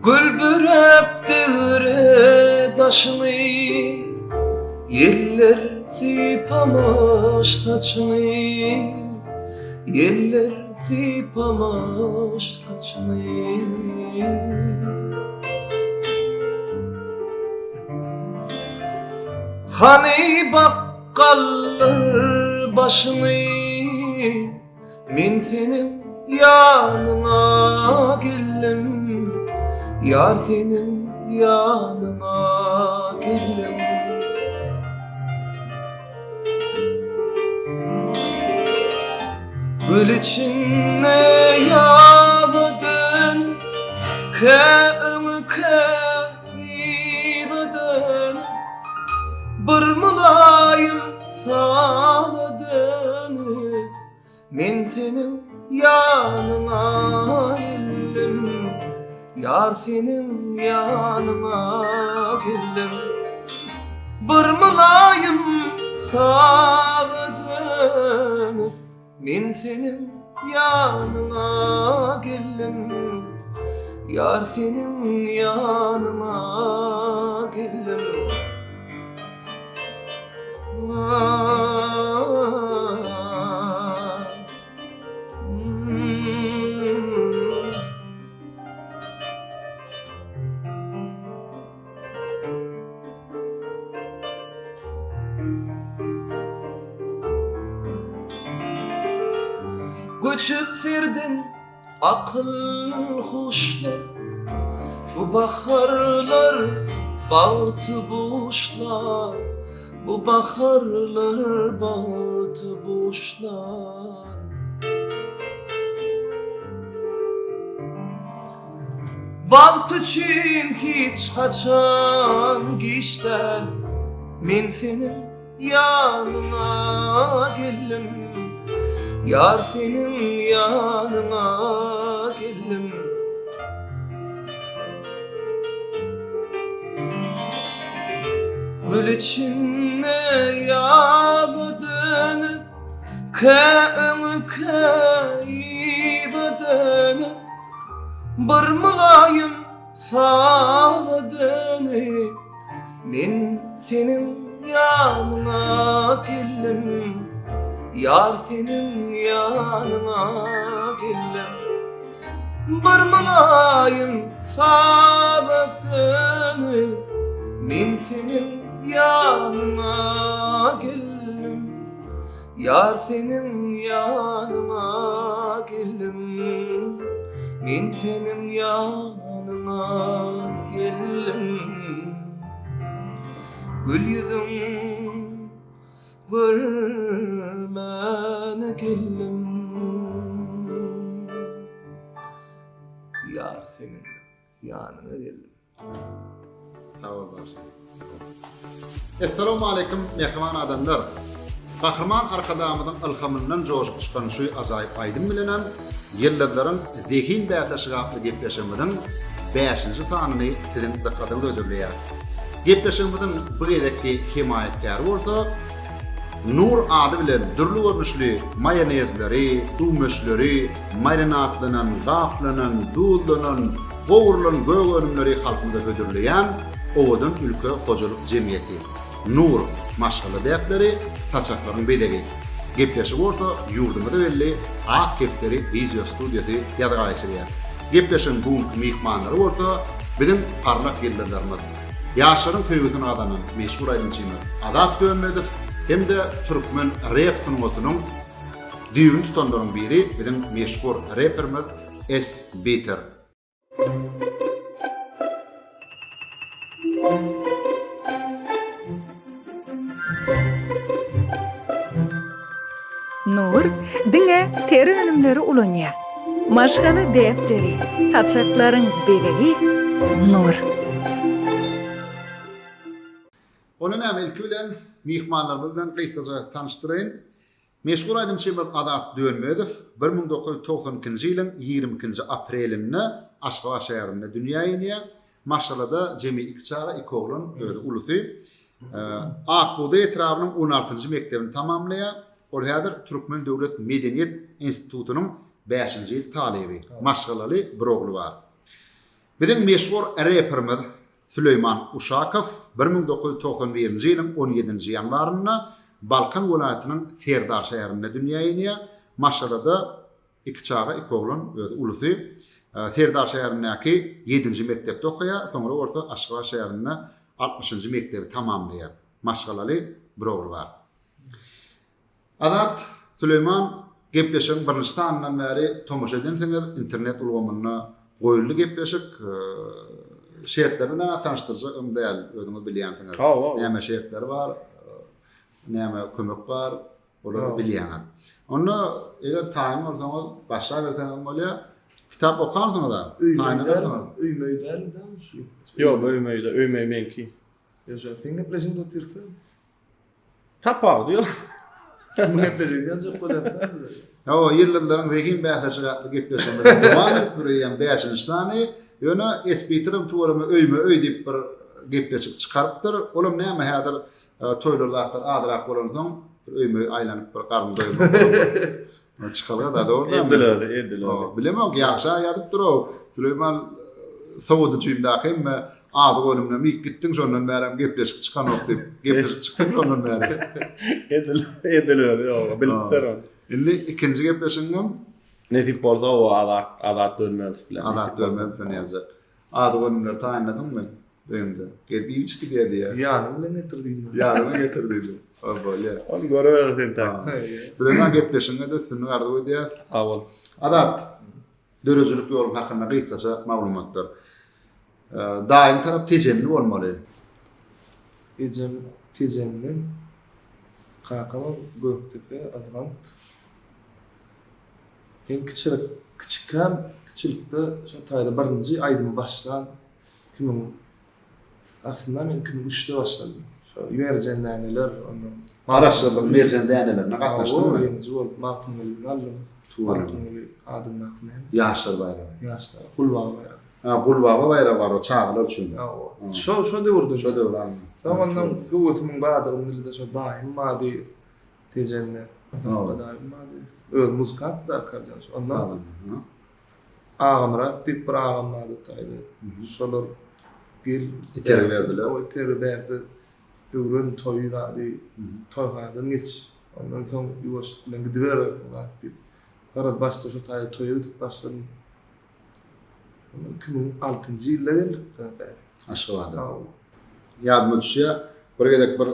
Gülbüreptir daşını, yeller sipamış saçını, yeller sipamış saçını. Hani bakkallar başını, min senin yanına geldim, yar senin yanına geldim. Gül içinde yağdı dönüp, kıyıda dönüp, bir mulayim sana dönüp, men senin yanına geldim, yar senin yanına geldim. Bir mulayim sana dönüp, men senin yanına geldim, yar senin yanına geldim. Göçüp sirdin akıl huşlar, bu baharlar bağıtı boşlar, bu baharlar bağıtı boşlar. Bağıt için hiç kaçan geçten, men senin yanına geldim, yar senin yanına geldim. Gül içinde yağdı dönüp, kıyıda dönüp, bir mulayim sana dönüp, men senin yanına geldim, yar senin yanına geldim. Bir mulayim sana dönüp, men senin yanına geldim, yar senin yanına geldim, men senin yanına geldim. Gül yüzüm görmene geldim, yar senin yanına geldim. Sağol barsın. Assalamu alaikum mehman adamlar. Kahraman arkadamızın ilhamından coşup çıkan şu azayip aydın bilenen yıllarların zihin bəyatlaşıqlı gepleşimizin 5-ci tanını sizin diqqatinizi ödürlüyor. Gepleşimizin bu gedeki himayetkarı olsa Nur adı bilen dürlü görünüşlü mayonezleri, tuğmüşleri, marinatlanan, gaflanan, dudlanan, boğurulan göğönümleri halkımıza ödürleyen Oğudun Ülke Kocalık Cemiyeti. Nur maşgalı deyapları, taçakların bedeli. Gepleşik orta yurdumda belli Ak Kepleri Video Studiyası yadırgayısıya. Gepleşin bu mihmanları orta bizim parlak yıllarlarımız. Yaşarın feyütün adanın meşhur aydınçıyını Adat Dönmedif hem de Türkmen rap sunumatunun düğün tutanların biri bizim meşhur rapperimiz S. Beater. Nur, dine teri önümleri ulanya. Maşgalı deyapleri, taçakların bedeli Nur. Onun əməlki bilən mihmanlarımızdan qıysaca tanıştırayım. Meşhur aydınçımız Adat Dönmedif 1992 yılın 22 aprelinde Aşgabat şehrinde dünyaya iniyor. Maşalada cemi iki çağı iki oğlun ulusu. Akbuğda etrafının 16. mektebini tamamlaya. Orhadır Türkmen Devlet Medeniyet İnstitutunun 5. yıl talebi. Maşgalalı bir oğlu var. Bizim meşhur rapperimiz Süleyman Uşakov 1991-nji ýylyň 17-nji ýanwaryna Balkan welaýatynyň Serdar şäherinde dünýä ýene maşalada iki çağa iki oğlan öýde ulusy Serdar şäherindäki 7-nji mekdepde okuýar, soňra orta Aşgabat şäherinde 60-njy mekdebi tamamlaýar. Maşgalaly bir ogul bar. Adat Süleyman gepleşen birinji tanyndan bäri tomoşa edensiňiz internet ulgamyna goýuldy gepleşik şertleri bilen tanıştyrjak däl özüňiz bilýänsiňiz. Näme şertleri bar, näme kömek bar, olar bilýän. Onu eger taýyn bolsaňyz başa berseňiz bolýar. Kitap okarsyňyz da, taýyn edersiňiz. Öýmeýder de şu. Yok öymeýmenki. Ýa-da sen gepleşiň dotirse. Tapar diyor. Bu gepleşiňden çok bolýar. Ya o ýyllarlaryň wegin bäsejä gepleşen dowam etdirýän bäşinstany ýöne espitrim tuwalamy öýme diýip bir gepleşik çykarypdyr. Olam näme häzir toýlardaýlar adrak bolansoň öýme aýlanyp bir garny doýup çıkalyga da dogry. Ediladi. Bilemem ýaşa ýadyp durýar. Süleyman sowudy çyýmdaky me ady golumna mik gitdiň şondan bäri gepleşik çykanok diýip gepleşik çykyp şondan bäri. Ediladi. Bilipdir. Indi ikinji gepleşiňem Ne tip bolsa o adat dönmez filan. adat döwmen sanýajak. Ady golumlar taýynladymmy? Öňde. Gelip içki diýdi ýa. Ýani bilen getirdiň. Ýaryma getirdi. O bolýar. Onu görebersin ta. Süleyman gepleşiňe de sünni gardy öýdýäs. Awal. Adat dörejilik ýoluny hakynda gysgaça maglumatlar. Daim tarap tejenli bolmaly. Ejem tejenden Kakama Göktepe Azgant. En kiçilikde şu taýda birinji aýdym başlan 2003'de başladım. Şu merjenler ondan Araşdyrdyk merjen dänelerine gatnaşdymmy? Birinji bolup Matumlyny aldım. Matumly adyny akne. Ýaşlar bayramy. Ýaşlar Gulbaga bayramy. Gulbaga bayramy bar o çağlar üçin. Şo döwürde. Şo döwürde. Zamandan göwüsüň badyryny da şo daim mady tejenne. Daim mady. Öz muzikant da karjan. Ondan ağamrat dip bir ağamady taýdy. Şolar gel iteri berdiler. O iteri berdi. Öwrün toýdady. Toýhadan geç. Ondan soň ýuwaş bilen gidiberer dip. Garad başda şo taýda toýup başladym. 2006-njy ýylda geldi. Aşgabatda. Ýadyma düşýär. Bir gedek bir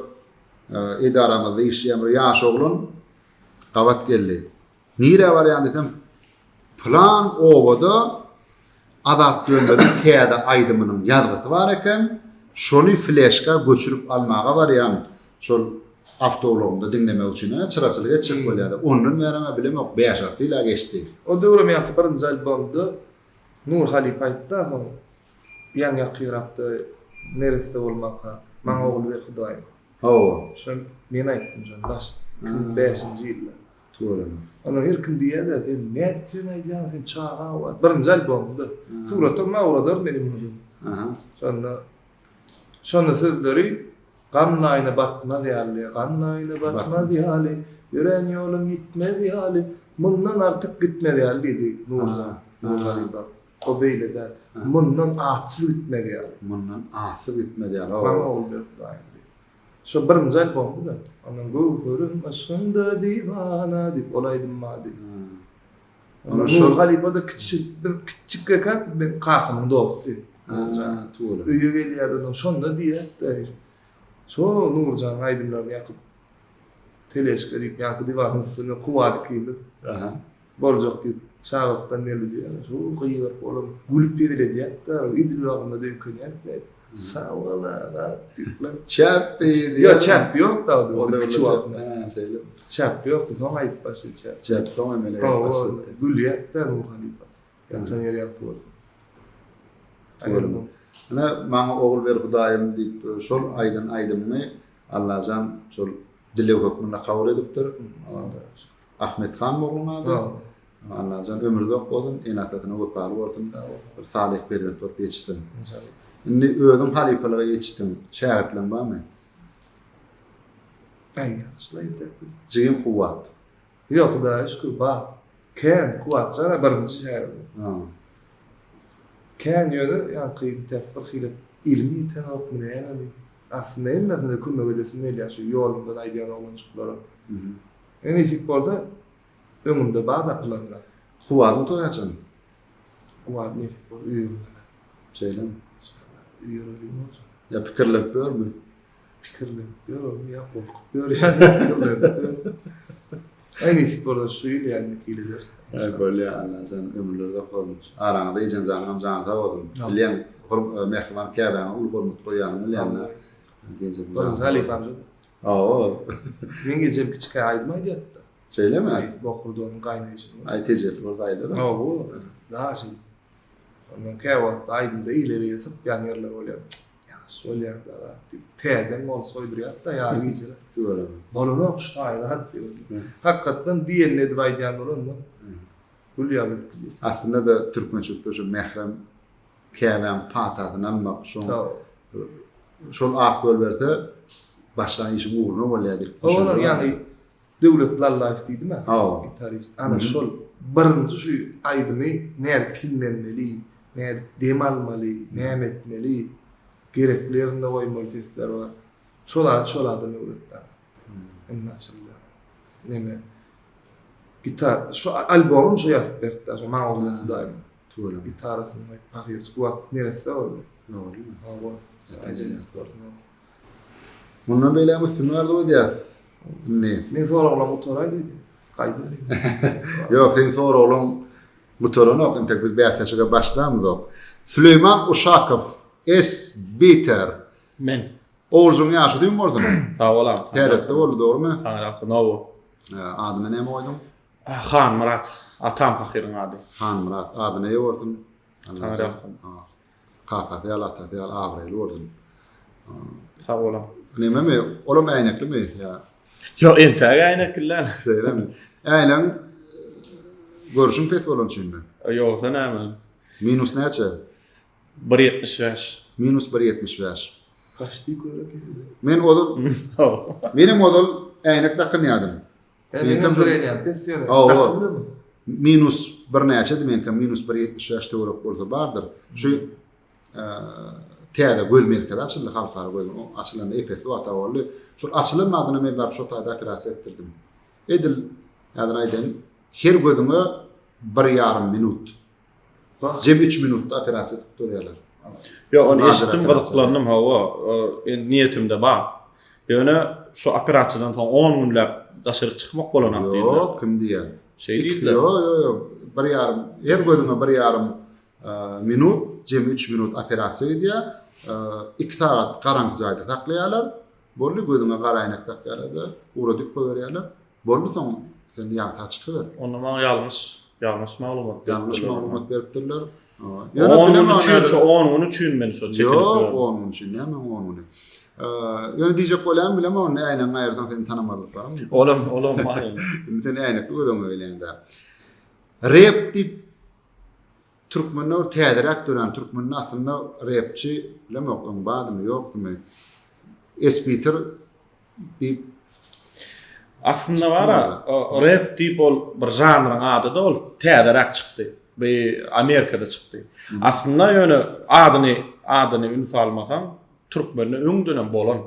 idaramyzda işleýän bir ýaş oglun gabat geldi. Nire barýan desem plan owada adat döndürüp täze aýdymynyň ýazgysy bar eken, şonu fleshka göçürüp almaga barýan. Şol awtologda dinlemek üçin çyraçylyk etjek bolýar. Ondan bereme bilemok 5 hafta ila geçdi. O döwrem ýaty birinji albomda Nur Halip aýtdy, ýan ýakyrapdy, neresde bolmaka, maňa ogul ber Hudaýym. Şo men aýtdym jan baş 2005-nji ýylda. Toýlany. Ondan her kim diýär, net sen aýdýan, sen çağa wa birinji albomda. Suraty mawradar menim bilen. Şonda sözleri gamnaýna batmaz ýaly, gamnaýna batmaz ýaly, ýören ýolum gitmez ýaly, mundan artyk gitmez ýaly dedi Nurza. O beýle de mundan atsy gitmez ýaly. Mundan asy gitmedi ýaly. Maňa ol berdi. Şo birinji albomda da. Ondan göwürüm aşkynda diwana dip olaýdym mady. Nur Halip'da küçük eken ben kakımın dosty. Toýla. Öýe gelýärdi, şonda diýär. Şo Nurjan aýdymlaryny ýakyp teleşke diýip ýaky diwanyň üstüne kuwady kiydi. Boljak bir çağırıpdan neli diýär. Şo gyýyr bolam gülüp berildi ýa-da idil wagtynda dökünýär. Sağ ola diýipler. Çap Ya çap ýok da o da küçük wagtynda. şeýle. Çap ýok da soň aýdyp başlaýar çap. Çap soň emele O başladı. gülýär da Nur Halip. Ýatan ýer ýapdy. Ana maňa ogul ber Hudaýym diýip şol aýdan aýdymmy Allahjan şol dilew hökmüne kabul edipdir. Ahmet Khan ogluny. Allahjan ömürdok bolsun, enatatyna göpär bolsun. Bir salih berden top geçsin. İnşallah. Indi özüm halifalyga geçdim. Şähertlen barmy? Şaýda. Jigim kuwat. Ýok da şükür ba. Ken kuwat jana birinji şäher. Kän ýöne ýa kıyım tek bir hile ilmi tanap mı näme? Aslında emmesinde kömek edesin näle şu ýolundan aýdýan olançyklara. En iyisi bolsa öňümde bada planlar. Huwazmy toýaçan. Wad ne ýyl. Şeýlem. Ýyl. Ya pikirlenip görmü? Pikirlenip ýörum ýa korkup ýör ýa. En iyisi bolsa şu ýyl ýa kileler. Böyle anlasan ömürlerde kalmış. Aranda iyice zanam zanata oldum. Bilen mehman kâben ul hormat koyan bilen. Gence bu. Bolsa Salih amca. Men gece kiçik aýdym ýatda. Şeýle mi? Bokurdan gaýnaýjy. Ay tejel buradaydı. Bu daha şey. Ondan käwat aýdymda ileri ýatyp ýanýarlar bolýar. Ya şolýar da täden mol soýdurýar da ýar giýjere. Doğru. Bolany okşaýdy hatdy. Hakykatdan diýen edip aýdýanlar ondan. Gülýär. Aslında da Türkmençükde şu mehrem kâben patatyny almak şol ak bölberse başlan işi uğruna bolýar. Olar ýani döwletler life diýdimi? Gitarist. Ana şol birinji şu aýdymy näde pilmenmeli, näde dem almaly, näme etmeli, gereklerini goýmaly sesler bar. Şolady döwletler. Anlaşılýar. Näme? Gitar, şu albomum şu ýazyp berdi, şu maňa daim. Doğru. Gitarasyny pahyr, squat neresi boldy? Doğru. Acele. Bundan beýle müslümanlar da öýdýär. Ne? Men soragylar motoraýdy. Gaýdyr. Yok, sen sonra oğlum motorunu okuyun tek biz bäsleşige başlamyz. Süleyman Uşakov S. Biter. Men. Oğulcuň ýaşy diýim boldum. Sağ olam. Täretde boldy, dogrymy? Taňra nawo. Adyny näme goýdum? Xan Murat. Atam pahyryň ady. Han Murat. Adyny näme bolsun? Taňra. Kakatı alatı avraylı bolsun. Sağ olam. Näme mi? Olam äýnekli mi? Ya. Yo, ente gaýnekler. Söylemi. Äýlen görüşüm pes bolançyndy. Yo, sanama. Minus näçe? 1.75. Minus 1.75. Kaçtı görek. Men odul benim odul äýnek dakyn ýadym. Ben zreýän pesýony. Minus bir näçe diýmek, minus 1.75 töwerek bolsa bardyr. Şu täze gözmerkede açyldy halkara goýgan. O açylan epesi wata boldy. Şu açylmadyny men barp şu taýda operatsiýa etdirdim. Edil ýa-da aýdym, her gözüňe 1,5 minut. Jep 3 minutda operatsiýa etip durýarlar. Yo, onu eşitdim, gıdıklandım hawa. Niyetimde bar. Ýöne şu operatsiýadan soň 10 günläp daşyryk çykmak bolanap diýdiler. Yok, kim diýär? Şey diýdiler. Yo. 1,5 her gözüňe 1,5 minut, jep 3 minut operatsiýa edýär. 2 saat garanky jaýda saklaýarlar. Bolly gözüňe gara äýnek takýarlar da uradyk goýarlar. Bolly soň sen ýa-da çykyr. Onu maňa ýalňyş maglumat. Yanlış maglumat beripdirler. Şu 10 gün üçin men şu çekilip. Yok, 10 gün üçin näme 10 gün. Ýöne diýjek bolýan bilem onu äýnen aýyrdan seni tanamadyk barmy? Olam maýan. Sen äýnek ödüm öýlende. Rap diýip Türkmenler täzerak dönen Türkmenler aslında rapçi bilem okun badymy ýokdumy? Espiter diýip aslında bara rap diýip ol bir janryň ady da ol täzerak çykdy. Be Amerikada çykdy. Aslında ýöne adyny ün salmasaň Türkmenler öňdönen bolan.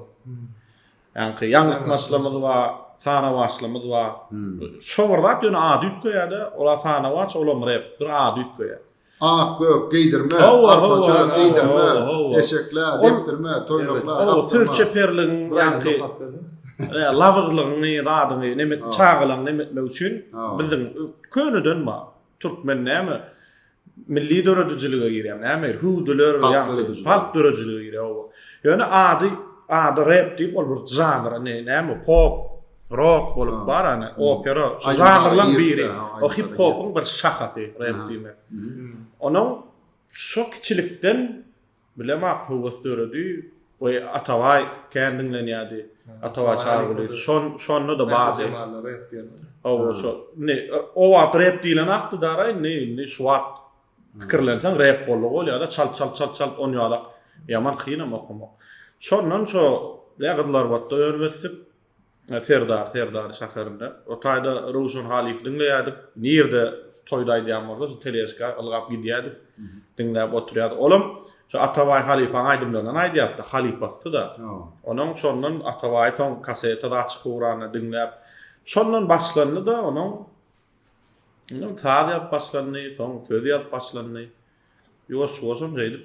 Ýani ýanglyk başlamady bar, sana başlamady bar. Şoňra ýöne ady ýetýärdi, ola sana waç, olam rap bir ady ýetýär. Gök giydirme, arpaçalar giydirme, eşekler, deptirme, toyluklar, O sürçeperliğin lavızlığını, adyny, nemet çağılan nemetme üçin bizden köni dönme. Türkmen näme milli döredijiliге girýär. Näme hudular, halk döredijiliге girýär. Ýöne ady rap diýip ol bir janr, näme pop, rock bolup bar ana opera, janrlaryň biri. O hip hop'un bir şahasy rap diýmek. Onuň şu kiçilikden bilemek howes döredi we ataway kendinden ýady. Ataway çağırdy. Şonda da bazy. O şu o rap diýilen aktydara ne şu wagt pikirlensen rap bolýar ýa-da çal onýala ýaman kynam okumak. Şondan şu ýagdlar watda öňmesip Serdar şäherinde. O taýda Rawşan Halif dinleýärdik. Nirde toýdaýdýan bolsa, şu teleska ylgap gidýärdik. Dinläp oturýardyk. Olam şu Ataway Halipaň aýdymlaryny aýdýardy. Halipasy da. Onuň şondan Ataway soň kaseta da çykýarany dinläp. Şondan başlandy da onuň taýýat başlandy, soň söz ýazyp başlandy. Ýoş-ýoşum jeýdip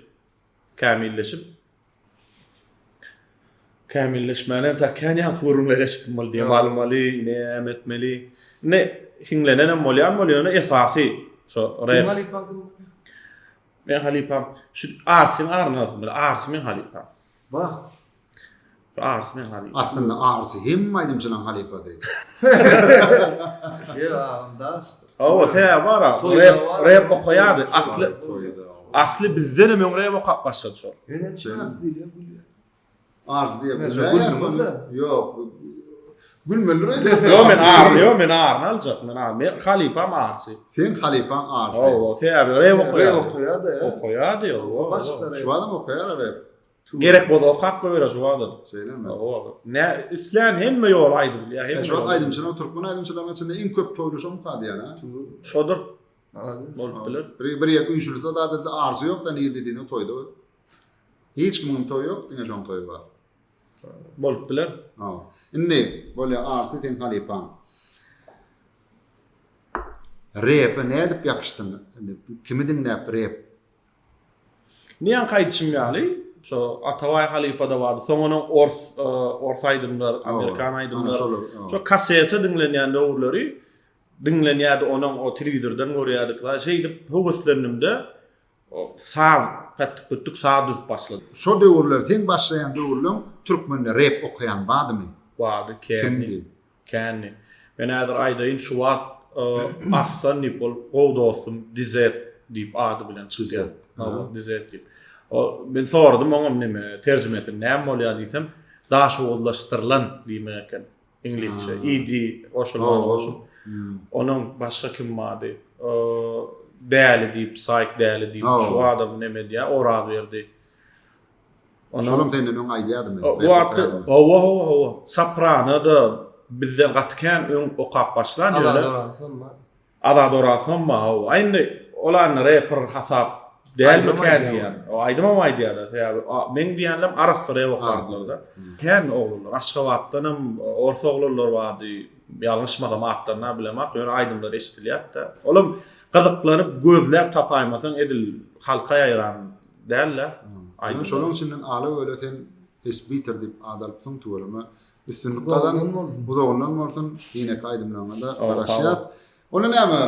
kamilleşmelen takkan ýa forum beresdim bol diýip almaly, näme etmeli. Ne hinlenen bolýan esasy şo rep. Men Halipam şu Arsin arnazy bil Arsin Halipam. Bah. Arsin Halipam. Aslında Arsi hem aydımçılan Halipa değil. Ya, daş. O sen bara rep okuýardy. Asly bizden hem rep okap başladı şo. Öyle çağız değil ya. Arz diye Ben bu. Yok. Gülmeler Yo men arna aljak men Halipam Arsi. Sen Halipan Arsi. O sen rep okuýardy. Okuýardy ya. Okuýardy. Şu adam okuyar rep. Gerek bolsa okap goýar şu adam. Söyleme. O ne islan hemme ýol aýdyr ya. Hemme Şu aydımçılan Türkmen aydımçılarının içinde en köp toýlaşam kady ýa-ni. şodur. Bolup biler. Bir ýer üýşülse da arzu yok da nir dediğini toyda. Hiç kimin toy yok, diňe jon toy bar. Bolup biler. Ha. Inni bolýa arzy ten Halipan. Rep ne edip yapışdym? Kimi dinläp rep? Niýe gaýdyşym ýaly? Şo Ataway Halipada bardy. Soň onuň Ors aýdymlar, Amerikan aýdymlar. Şo kasety dinlenýän döwürleri dinlenýärdi onuň o telewizordan görýärdik. Şeýdip howaslanymda o sağ pattyk sağ düz başlady. Şo döwürler sen başlaýan döwürler türkmende rep okuyan badymy? Bardy känni. Men häzir aýdaýyn şu wagt Aslan Nipol Gowdosum Dizet diýip ady bilen çykýar. Dizet diýip. O ben sordum oňam näme terjimesi näme bolýar diýsem, daş oğullaştırılan diýmek İngilizce. Idi oşul. Onun başka kim vardı? Değerli diýip, saýk değerli diýip, şu adam näme diýär, ora berdi. Şolum senden öň aýdýardymy? Bu atdy. Owa. Soprano da bizden gatkan öň okap başlan ýöle. Adadorasam ma. Aýny olan rapper hasap değerli kärdiýän. O aýdymam da. Men diýenlem arasy okardylar da. Kän ogullar, Aşgabatdanam orta ogullar bardy. Ýalňyşmadan atdan bilemek, ýöne aýdymlar eşdilýär da. Olam gyzyklanyp gözläp tapaýmasaň edil halka ýaýran dälle. Aýdy şonuň içinden ala öle sen esbiter diýip adaltyň tuwalmy üstünlikden bu da ondan bolsun ýene aýdymlarynda garaşýar. Onu näme?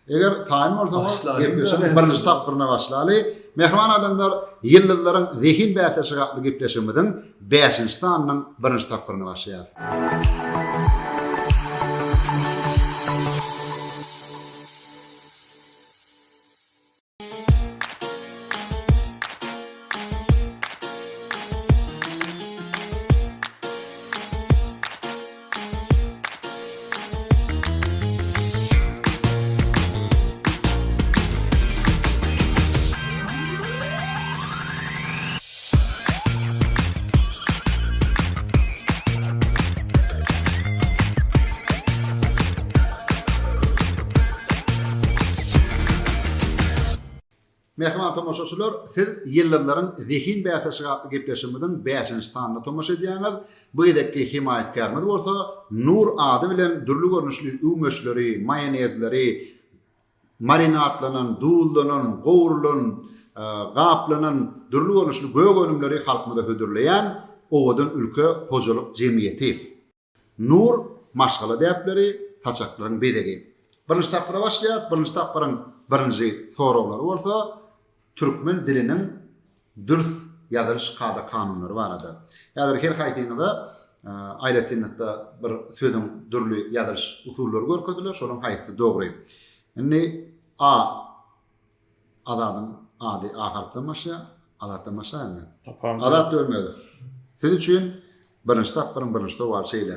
Eger taýyn bolsa gepleşip birinji tapyryna başlaly. Mehman adamlar ýyllyklaryň zehin bäsleşige gepleşimiň 5-nji sanynyň birinji tapyryna başlaýar. Mehman tomoşaçylar, siz ýyllarlaryň zehin bäsleşige gepleşimiň 5-nji sanyna tomoşa edýäňiz. Bu edeki himayetkarmy bolsa, Nur ady bilen dürli görnüşli ümeşleri, mayonezleri, marinatlanan, duullanan, gowrulan, gaplanan dürli görnüşli gögönümleri halkmada hödürleýän owadan ülke hojalyk jemgyýeti. Nur maşgala däpleri, taçaklaryň bedegi. Birinji tapyra başlaýar, birinji tapyryň birinji soraglary bolsa, Türkmen dilinin dürüst ýazylış kada kanunlary barada. Ýa-da her haýtynda aýratynda bir söýdüň dürli ýazylış usullary görkezdiler, şolaryň haýsy dogry. Indi adadyň ady ahyrdan başa, adatdan başa. Adat ölmedi. Siz üçin birinji tapyryň birinji dogry şeýle.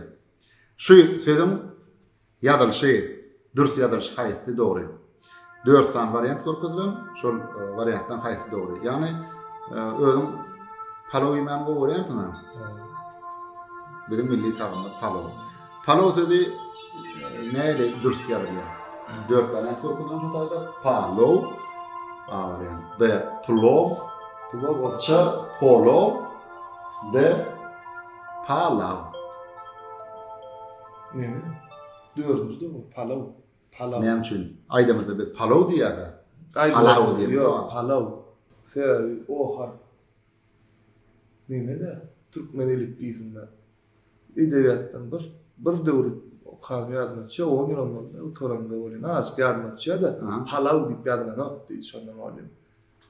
Şu söýdüň ýazylyşy, dürüst ýazylış haýsy dogry. 4 san variant görkezdilen, şol variantdan haýsy dogry. Ýani özüň paloýman go variantna. bizim milli tarzında palov. Palov sözü neyle dürst yazılıyor? 4 tane korkudan tutaydı. Palov, yani B plov, C polov, D palav. Ne? Dördüncü de bu palav. Palav. Ne için? Aydamızda bir palov diye da. Ayda Palav diye. Yok, palav. Fer o har. Ne de? Türkmen elifbisinde. Edebiyattan bir döwür kan ýazmaçy o ýolunda oturanda bolan az ýazmaçy da palav diýip ýazylany diýdi şondan bolan.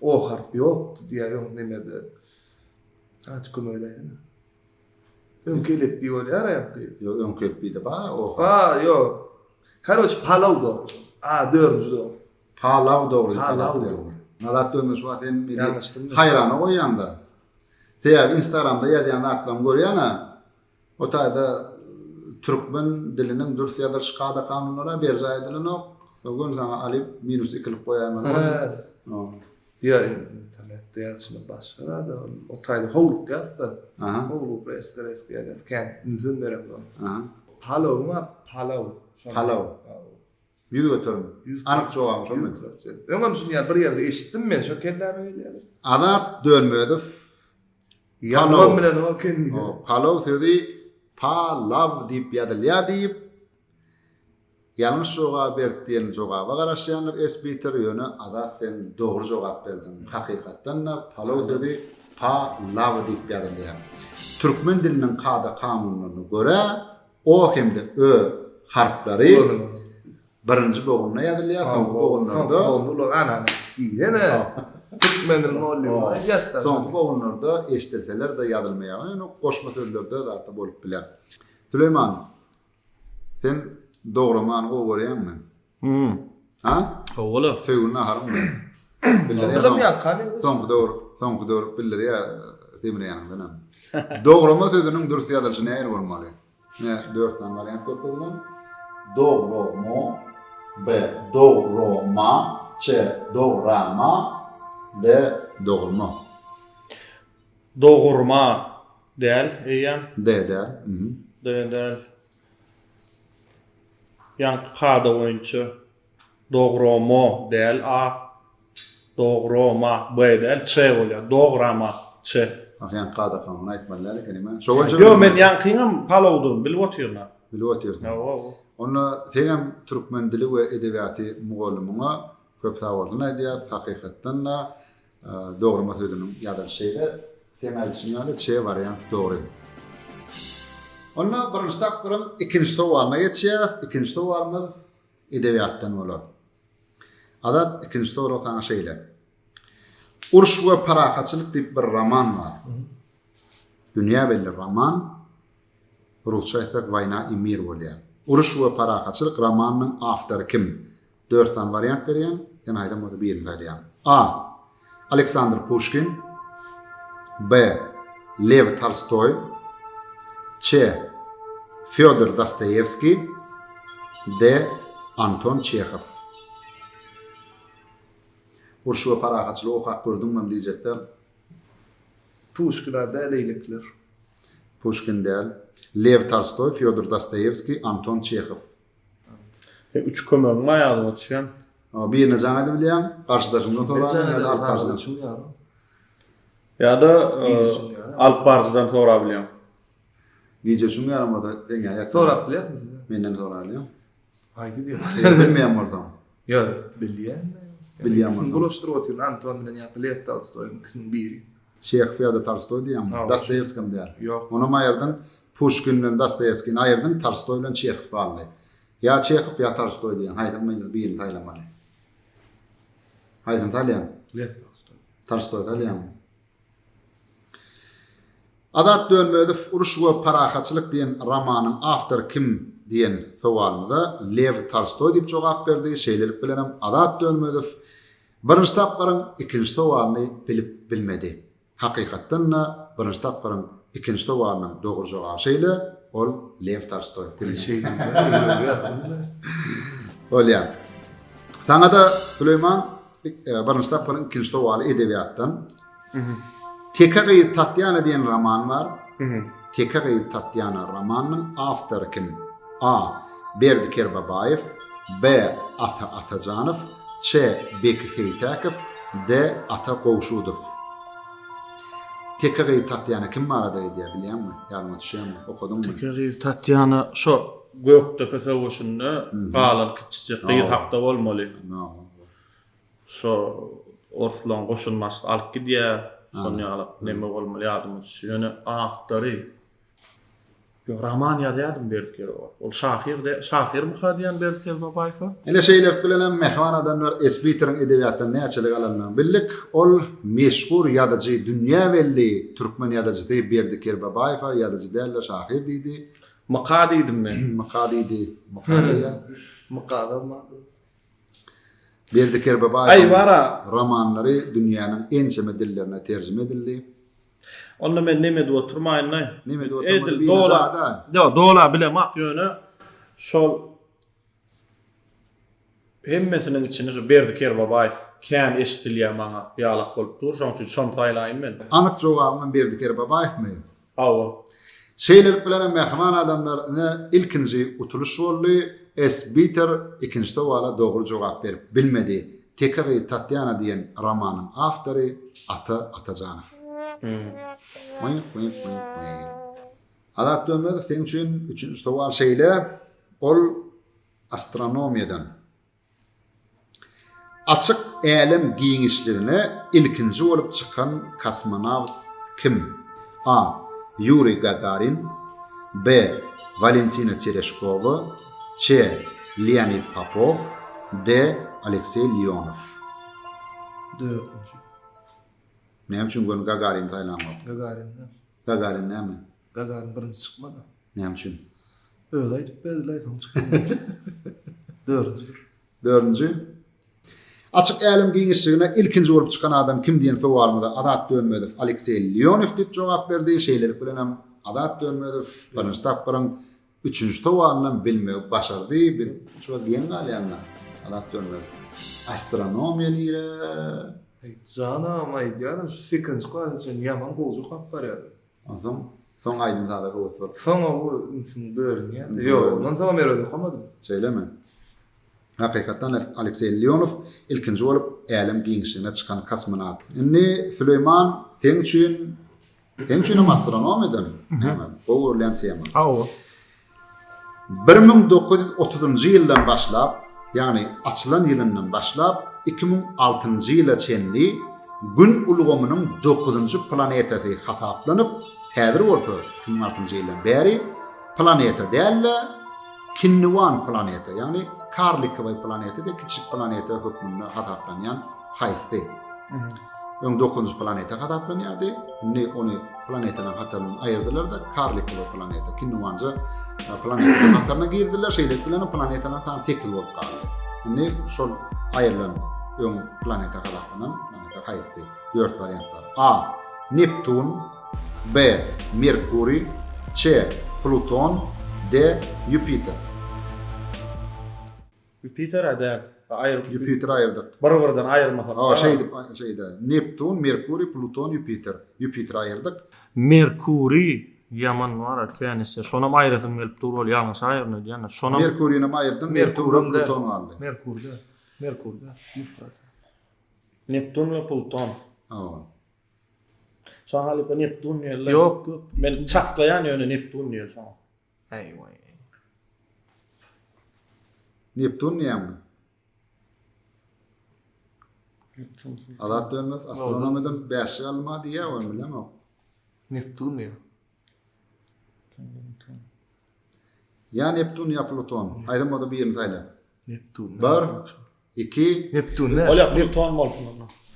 O harp ýokdy diýýär nemede. Aç kömekleýän. Öňkelip ýolýar ýa-da. Yok öňkelip de ba o. Yok. Karoç palav da. Dördüncü de. Palav doğru. Palav. Nadat dönmüş waten mili Yanlıştım. hayrana goýanda. Teýär Instagramda ýazýan atlam görýäna. O taýda türkmen diliniň dürs ýazyş gada kanunlara ber jaýdylyny soňgun sana alyp minus ikilip goýarman. Ya internetde ýazyşyny başlara da o taýda howluk ýazdy. Howluk eski ýazdy. Kan nizim berem. Palav ma palav. Palav. Yüz götürüm. Anık jogam şoňmy. Öňem şunu ýa bir ýerde eşitdim men şo kelläme diýär. Adat dönmödüf. Ýazgam bilen o kendi. Palav sözi palav diýip ýazylýar diýip ýalňyş jogap berdiň jogaba garaşýanlar esbiter ýöne adat sen dogry jogap berdiň. Hakykatdan palav sözi palav diýip ýazylýar. Türkmen diliniň kada kanunyna göre o hemde ö harflary birinji bogunna ýazylýar, soňky bogunlarda ana. Ýene Türkmenin mollümy ýatda. Soňky bogunlarda eşitilseler de ýazylmaýar. Ýani goşma sözlerde zatda bolup biler. Süleyman, sen dogryman gowurýanmy? Ha? Oğlu. Söýgünä harym. Bilerim ýakany. Soňky dogry billeri ýa semine ýanyndan. Dogryma sözüniň dürüst ýazylyşy näme bolmaly? Ne 4 tane variant görkezmän. Dogryma, B dogryma, C dograma, D dogryma. Dogurma däl, eýen. D der. Däl. Ýa kada boýunça dograma däl A. Dograma B däl C bolýar. Dograma C. Ahyan kada kanun aýtmalar kelime. Yo men ýankyňam palawdym bilip oturýarlar. Bilip oturýarsyň. Yo. Onu tegem türkmen dili we edebiýaty mugallimine köp sawarlyny aýdýar. Hakykatdan da dogryma sözüniň ýazylşyny temelçiňi C variant dogry. Onu birinji tapyryň ikinji sowalyna geçýär. İkinji sowalymyz edebiýatdan bolar. Adat ikinji sowaly taňa şeýle. Uruş we parahatçylyk diýip bir roman bar. Dünýä belli roman. Rusça aýtsak Wayna i Mir bolýar. Uruş we parahatçylyk romanynyň awtory kim? 4 tane variant berýän. Ýa-ni aýdam oda birini taýýan. A. Aleksandr Pushkin, B. Lev Tolstoy, C. Fyodor Dostoyevskiy, D. Anton Chekhov. Uruş we parahatçylyk okap gördüňmi diýjekler. Pushkin'da leýlikler. Pushkin däl, Lev Tolstoy, Fyodor Dostoyevskiy, Anton Chekhov. 3 kömür maýaly otşan. Birini jaňa bilýän, garşydaşynda toran, ýa-da alt garşydan. Ýa-da alt barjydan tora bilýän. Video şunu yaramada deňe ýat. Sorap bilýärsiňiz? Menden soralýar. Haýdy diýip. Bilmeýän bolsam. Yo, bilýän. Bilýän. Bulaşdyryp otyr Anton bilen ýa-da Lev Tolstoyň ikisini biri. Chekhov ýa-da Tolstoy diýen. Dostoyevskiy diýär. Ýok. Onu aýyrdyň Pushkin bilen Dostoyevskiy aýyrdyň, Tolstoy bilen Chekhov barly. Ya Chekhov ya Tolstoy diýen. Haýdym men birini taýlamaly. Haýdym taýlan. Lev Tolstoy. Tolstoy taýlan. Adat dönmödüf Uruş we parahatçylyk diýen romanyň awtory kim diýen sowalymyza Lev Tolstoy diýip jogap berdi. Şeýlelik bilenem adat dönmödüf birinji tapyryň ikinji sowalyny bilip bilmedi. Hakykatdan birinji tapyryň ikinji sowalynyň dogry jogaby şeýle ol Lev Tolstoy. Olýar. Taňada Süleyman birinji tapyryň ikinji sowaly edebiýatdan. Tekagi Tatyana diýen roman bar. Tekagil Tatyana romanının avtoru kim? A. Berdiker Babayev, B. Ata Atacanov, Ç. Beki Seytakov, D. Ata Qovşudov. Tekagil Tatyana kim marada diye biliyor musun? Yadıma düşüyor mu? Okudun mu? Tekagil Tatyana şu gökte kösevuşunda qalan kiçicik qıyır haqda olmalı. Şu orflan qoşulması alıp gidiyor. Sonra alıp neme olmalı yadıma düşüyor. Yani ahtarı. Roman yazadım Berdiker o. Ol şahir muhadiyan Berdiker Babayev. Ele şeyler bilen mehman adamlar esbiterin edebiyattan näçelik alanlar billik ol meşhur ýazyjy dünýä belli türkmen ýazyjy Berdiker Babayew ýazyjy derler şahir diýdi. Maqadi idim men. Maqadi ýa. Maqadam. Berdiker Babayew Ay bara romanlary dünýäniň en çeme dillerine terjime edildi. Onda men neme de oturmayın. Neme de oturmayın. Dola bilemek yönü şol hemmesinin içinde şu Berdiker Babayev kän eşitilýär maňa ýalak bolup dur. Şoň üçin şon taýlaýyn men. Anyk jogabyň Berdiker Babayew mi? Awa. Şeyler bilen mehman adamlaryna ilkinji utuluş boldy. Esbiter ikinji towala dogry jogap berip bilmedi. Tekagil Tatyana diýen romanyň awtory Ata Atajanov. Adat dönmedi feň üçin üçinji towal şeýle ol astronomiýadan. Açyk älim giňişlerine ilkinji bolup çykan kosmonawt kim? A. Yuri Gagarin, B. Valentina Tereshkova, Ç. Leonid Popov, D. Alexey Leonov. Dördüncü. Näme üçin gün Gagarin taýlanmap? Gagarin näme? Gagarin birinci çıkmadı. Näme üçin? Öyle aytıp belli çıkmadı. Dördüncü. Açyk älim giňişligine ilkinji bolup çykan adam kim diýen sowalmada Adat Dönmedow Alexey Leonov diýip jogap berdi. Şeýler bilen Adat Dönmedow birinji tapyryň üçinji towalyny bilmegi başardy. Bir şu diýen galýanlar. Adat Dönmedow astronomiýa diýer. Canım aýdýan şu sekinji klass üçin ýaman gowy kap bar ýa. Soň aýdym tada gowy. Soň o insin börünýä. Ýok, ondan soň merodi gamadım. Şeýlemi? Hakykatan Alexey Leonov ilkinji bolup älim giňişine çykan kosmonawt. Indi Süleyman teň üçin astronomiýadan. Bu urlantýama. Awa. 1930-njy ýyldan başlap, ýani açylan ýylyndan başlap 2006-njy ýyla çenli gün ulgamynyň 9-njy planetady hataplanıp, häzir bolsa 2006-njy ýyldan beri planeta dälle Kinnuwan planeta, ýani Karlikowy planeta de kiçik planeta hökmünde hataplanýan haýsy. 9-njy planeta hataplanýardy. Indi onu planetanyň hataryndan aýyrdylar da Karlikowy planeta, Kinnuwanjy planetanyň hatarına girdiler. Şeýle bilen planetanyň tan sekil bolup galdy. Indi şol aýrylan planeta hataplanýan planeta haýsy. 4 variantlar. A. Neptun, B. Merkuri, Ç. Pluton, D. Jupiter. Jupiter ada Jupiter aýyrdyk. Bir-birinden aýyrmasak. Şeyde Neptun, Merkuri, Pluton, Jupiter. Jupiter aýyrdyk. Merkuri yaman var känesi. Şonam aýyrasym gelip durul ýalňyş aýyrny diýen. Şonam Merkuri'ni aýyrdyň, Neptun, Pluton aldy. Merkurda 100%. Neptun we Pluton. Şoň halyp Neptun ýerler. Ýok. Men çaklaýan ýöne Neptun ýer şoň. Aýway. Neptun näme? Adat Dönmedow astronomiýadan 5 alma diýär, o bilemem. Neptun ýa. Ya Neptun ya Pluton. Aýdym oda birini taýla. Neptun. 1 2 Neptun. Ola Pluton bolsun.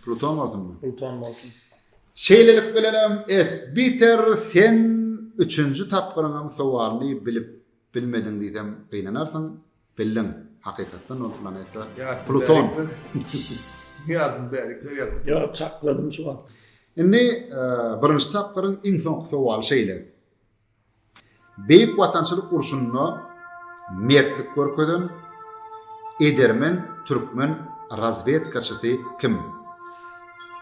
Pluton bardymy? Pluton bolsun. Şeýlelik bilenem Esbiter sen 3-nji tapgyryňam sowaly bilip bilmediň diýsem gynanarsyň. Bilin hakykatdan o planeta Pluton. Yardım berikler ýa. Ya çakladım şu an. Indi birinji tapgyryň iň soňky sowaly şeýle. Beýik watançylyk urşunyny mertlik görkezden edermen türkmen razvedkaçy kim?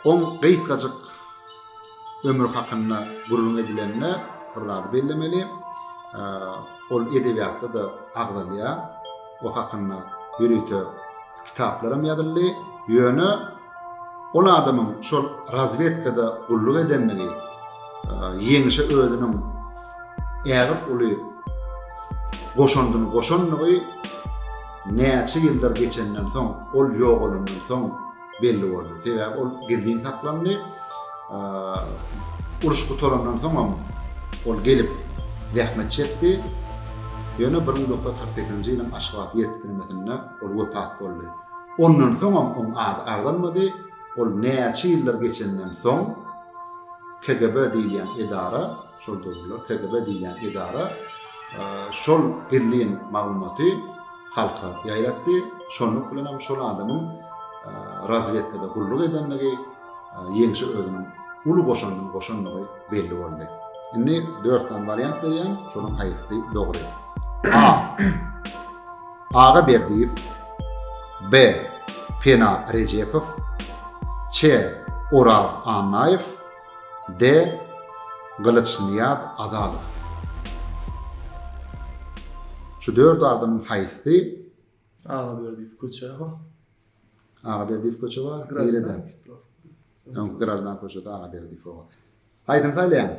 On gysgaçyk ömür hakyna gurulun edilenine birlady bellemeli. Ol edebiyatda da agdalya, o hakynda ýürüýte kitaplarym ýazyldy. Ýöne ol adamyň şol razvedkada gulluk edenligi, ýeňişe özüniň ägip uly goşandyny näçe ýyllar geçenden soň, ol ýok bolandan soň belli boldy. Sebäbi ol girdiň saklandy. Uruş gutorandan soň ol gelip rahmet çekdi. Ýöne 1948-nji ýylyň Aşgabat ýertdirmesinde ol wepat boldy. Ondan soň on agdanmady. Ol näçe ýyllar geçenden soň KGB diýen edara, şol döwlet KGB diýen edara şol girdiň maglumaty halka ýaýratdy. Şonluk bilen şol adamyň razvedkada gulluk edenligi, ýeňişe özüniň uly goşandyny belli boldy. Indi 4 tane variant berýän, şonuň haýsy dogry. A. Ağa Berdiýew, B. Pena Rejepow, Ç. Oral Annaýew, D. Gylyçniyaz Adalow. Şu 4 adamyň haýsy Ağa Berdiýew köçäge. Ağa Berdiýew köçäge Grajdan. Grajdan köçäge Ağa Berdiýew. Aýdym taýlaýan.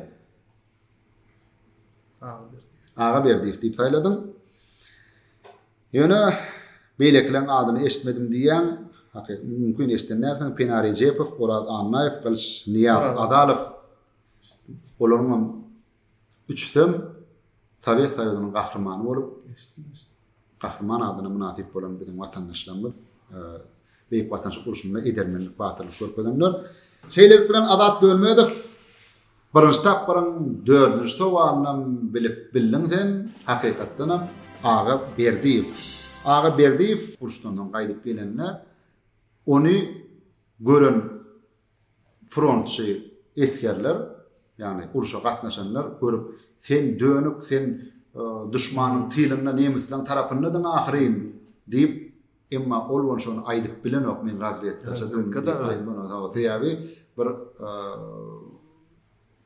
Ağa Berdiýew diýip taýladym. Ýöne beýleklen adyny eşitmedim diýen, mümkin eşitdenlerden Pena Rejepow, Oral Annaýew, Gylyçniyaz Adalow. Olaryň üçsem Sovet Soýuzynyň gahrymany bolup, gahrman adyna münasip bolan bizim watandaşlarymyz beýik watandaşlyk uruşunda edermenlik, batyrlyk görkezdenler. Şeýle bilen Adat Dölmedow birinji tapyryň 4-nji sowalyny bilip bildiňsen, hakykatdan ham Ağa Berdiýew. Ağa Berdiýew uruşdan gaýdyp gelende ony gören frontçy eskerler, ýani uruşa gatnaşanlar görüp sen dönüp sen düşmanyň tylyna nemisden tarapyndan ahyryn diýip emma ol şonu aýdyp bilenok men razvedkada diýýärdi. Bir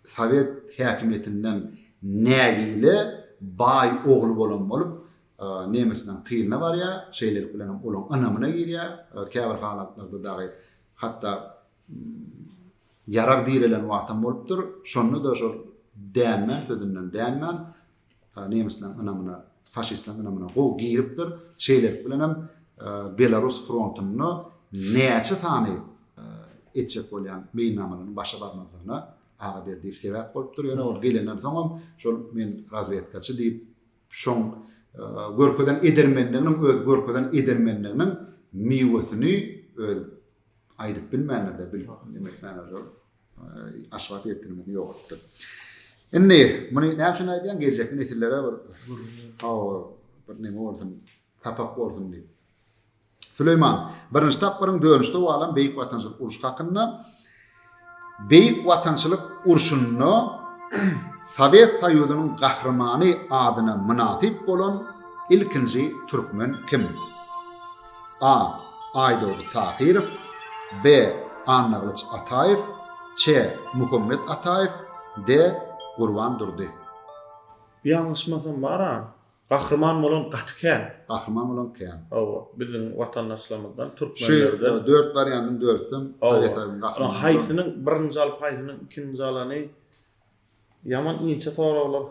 Sovet häkimetinden nägile baý ogly bolan bolup nemisden tylyna barýa, şeýler bilen olaň anamyna girýär. Käbir halatlarda dagy hatda yarar diýilen wagtdan bolupdyr. Şonu da şol dänmen sözünden dänmen nemisden anamyna, faşistden anamyna go giripdir. Şeýler bilen hem Belarus frontuny näçe tany etjek bolýan beýnamalaryň başa barmadygyna Ağa Berdiýew sebäp bolupdyr. Ýöne ol gelenden soň şol men razvedkaçy diýip şoň görkeden edermenliginiň miwesini aýdyp bilmänler-de bilmekler şol aşgat etdirmedi ýokdy. Indi muny näme üçin aýdýan geljek nesillere bir neme bolsun, tapak bolsun diýip. Süleyman, birinji tapyryň 4-nji sowalam beýik watançylyk uruş hakynda. Beýik watançylyk uruşuny Sovet Soýuzynyň gahrymany adyna münasip bolan ilkinji türkmen kim? A. Aýdogy Tahirow, B. Annagylyç Ataýew, Ç. Muhammed Ataýew, D. Gurban Durdy. Ýalňyşmasam bara, gahrman bolan gatken. Gahrman bolan kän. Bizim watandaşlarymyzdan türkmenlerden 4 variantyň 4-süm Sovet Soýuzynyň gahrymany. Haýsynyň birinji alyp haýsynyň ikinji alany yaman inçe sorawlar.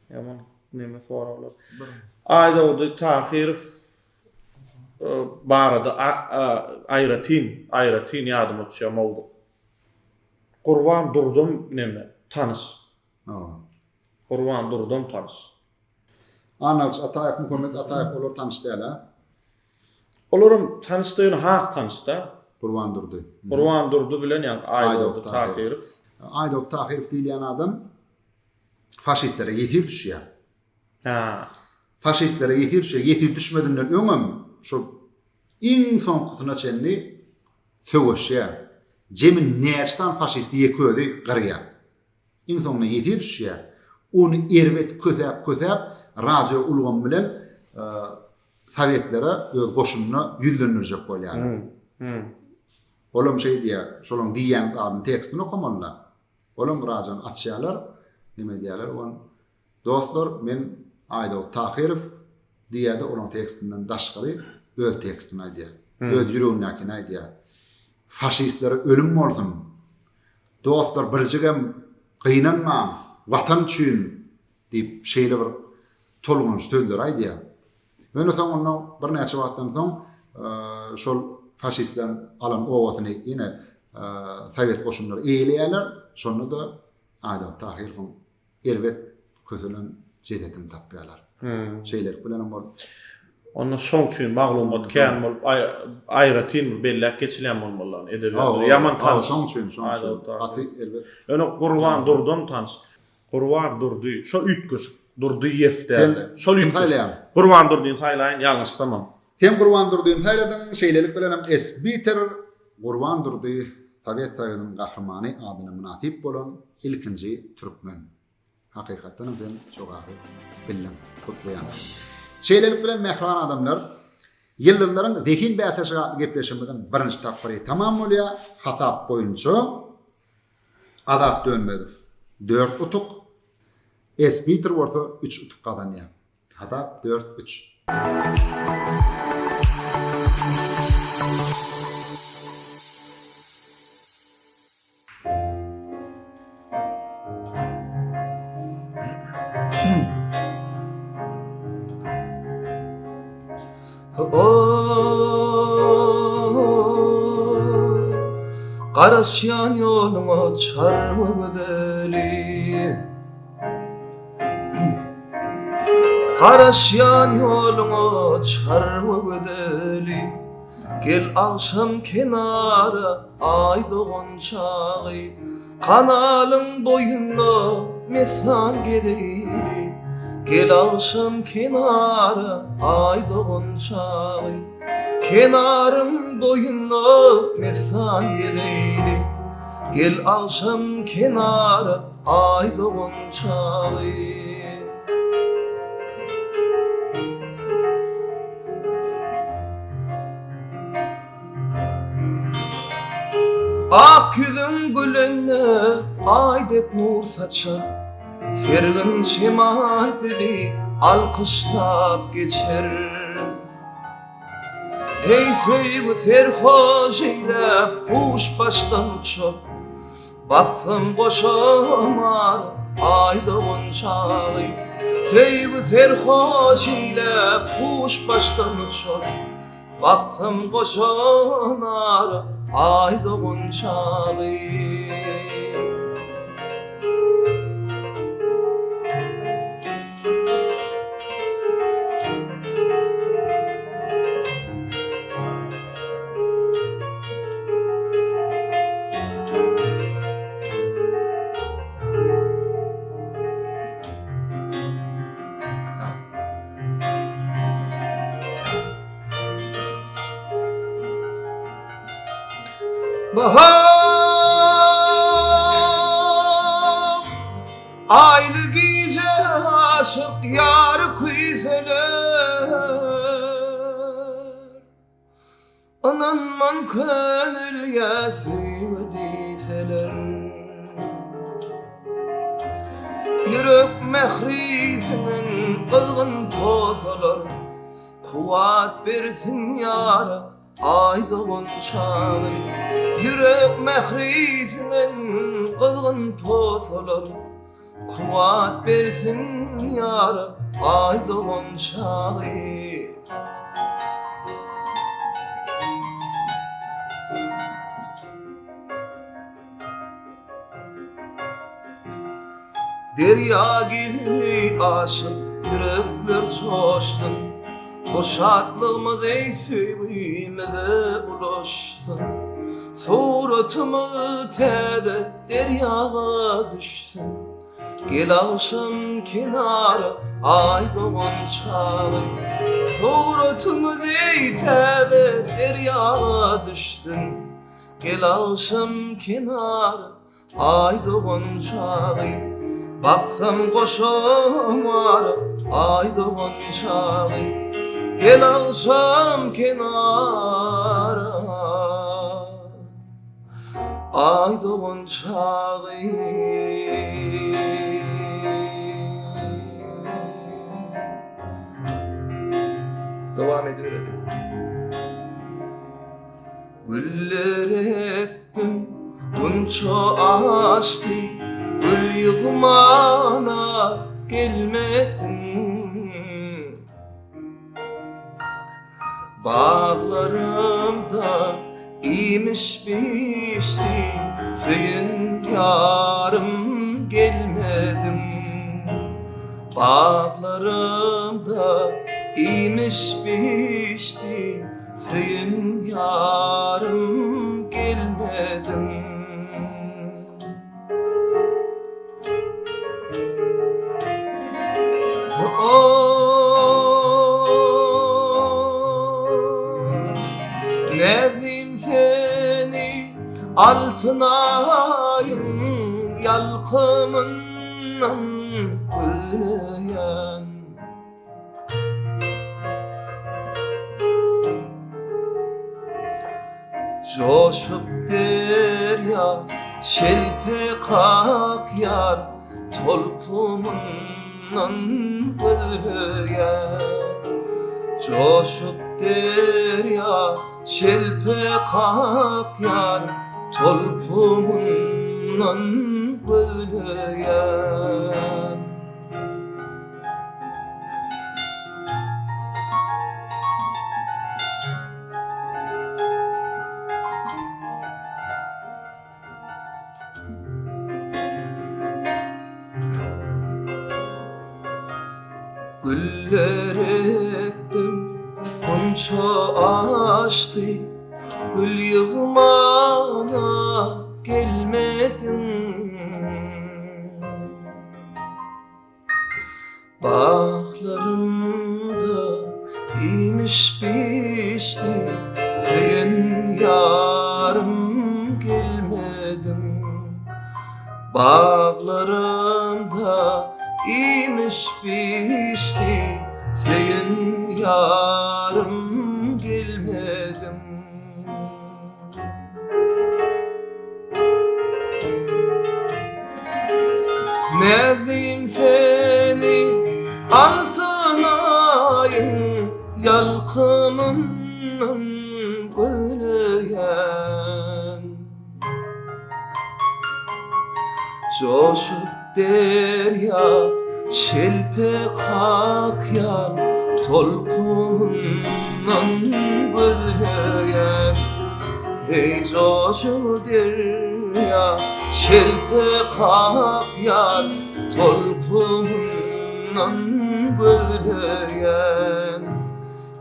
Yaman neme sorawlar. Aýdogy Tahirow barada Ayratin ýadyma düşýär. Gurban Durdym neme tanys. Gurban Durdym tanys. Annagylyç Ataýew, Muhammed Ataýew olar tanys däl-a? Olaryň tanys diýen has tanys da. Gurban Durdy. Gurban Durdy bilen ýa Aýdogy Tahirow. Aýdogy Tahirow diýilen adam faşistlere ýetir düşýär. Faşistlere ýetir düşýär, ýetir düşmedinden öňem şu iň soňkusyna çenli söwüşýär. Jemin näçdan faşist ýeködi gyrýar. Iň soňuna ýetir düşýär. Onu erwet kötäp radio ulgam bilen Sowetlere öz goşunyna ýüzlendirjek bolýar. Olam şey diýär, şolaň diýen adyň tekstini okumanlar. Olam radiony açýarlar. nime diýerler? On dostlar, men Aýdap Tahirov diýýärdi onun tekstinden daşgary öz tekstini aýdýar. Öz ýüregindäkini aýdýar. Faşistlere ölüm bolsun. Dostlar birjigem gynanma, watan üçin diýip şeýle bir tolgunç sözler aýdýar. Öňe soň onu bir näçe wagtdan soň şol faşistler alan owatyny ýene Sovet goşunlary eýleýärler. Şonu da Aýdap Tahirowyň erwet közülen jedetini tapýarlar. Şeýler bilen bol. Onu soň üçin maglumat kän bol aýratyn bellek geçilen bolmaly. Edebiyat ýaman tanys. Soň üçin aty elbet. Öňe Gurban Durdun tanys. Gurban Durdy, şo ütgüş Durdy ýefderdi. Şol ütgüş. Gurban Durdyň saýlaýyn ýalňyş tamam. Tem Gurban Durdyň saýladyň şeýlelik bilen esbiter Gurban Durdy Sovet Soýunyň gahrmany adyna münasip bolan ilkinji türkmen. Hakykatdan ben çok ahy bildim, kutlayan. Şeýlelik bilen mehriban adamlar ýyllarlaryň zehin bäsesiga gepleşimden birinji tapyry tamam bolýar. Hasap boýunça Adat Dönmedow 4 utuk, Esbiter orta 3 utuk kazanýar. Hasap 4-3. Garaşyan ýoluňa çarmy gözeli Garaşyan ýoluňa çarmy gözeli Gel akşam kenara aýdygyň çagy Kanalyň boýunda mesan gedeli Gel akşam kenara aýdygyň çagy Kenarym boyunda mesan geleyli Gel akşam kenara aýdygyň çagy Ak yüzüm gülüne aýdek nur saçar Fergin şemal bidi alkışlap geçer Hey söýgü serhoş eýlep huş başdan uçup Baktım goşamar aýdygyň çagy Söýgü serhoş eýlep huş başdan uçup Baktım goşanar aýdygyň çagy Bahar aylı gece aşık yar kuyseler Ananman könül yasıv diseler Yürek mehrizinin kızgın posalar Kuvat bersin yara aýdygyň çagy Yürek mehrizinin kızgın posalar Kuvat bersin ýara aýdygyň çagy Derya gilli aşık yürekler coşsun Bu şadlığımız ey sevgimize ulaşsın Suratımı tede deryaga düşsün Gel akşam kenara aýdygyň çagy Suratımı ey tede deryaga düşsün Gel akşam kenara aýdygyň çagy Baktım goşamar aýdygyň çagy Gel akşam kenara aýdygyň çagy ediverelim. Güller ettim bunça açtı, gül yığmana gelmedin. Bağlarımda imiş biçti, feyin yarım gelmedin. Bağlarımda imiş biçti, feyin yarım gelmedin. Nevnim seni altınayım, yalkımından büyüyen. Coşup derya şelpe kakyar, tolkumundan büyüyen. Coşup derya şelpe kakyar, tolkumundan büyüyen. Güller ettim bunça açtı, gül yığmana gelmedin. Bağlarımda imiş biçti, feyin yarım gelmedin. Bağlarımda imiş biçti, feyin yarım gelmedim. Nevdim seni altınayım, yalkımından güleyen. Coşup derya şelpe kakyar, tolkumundan güleyen. Hey coşup derya şelpe kakyar, tolkumundan güleyen.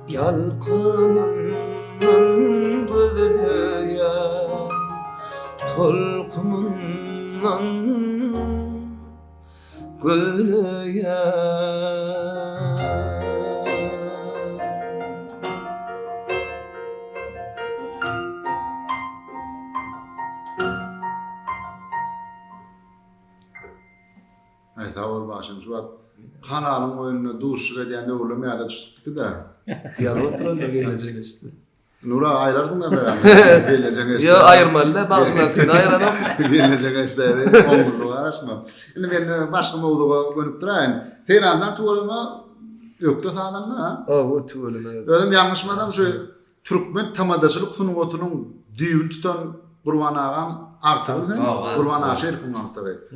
Yalkımından güleyen, tolkumundan güleyen. Aytawol başım şu kanalın oyununa duşuga diýende öwrüm ýa-da düşüp gitdi de. Ýaly oturan da gelecek işte. Nura aýrarsın da beýan. Gelecek işte. Ya ayırmalı, bazılar tüyünü ayıranam. Gelecek işte. Oňgurlyk araşma. Indi men başga mowduga gönüp duraýyn. Teýranjan tuwalyma ýokda sadanna. O tuwalyma. Özüm ýalňyşmadam şu türkmen tamadaçylyk sunuwatynyň düýün tutan Gurban ağam artadı. Gurban ağa şerifin artadı.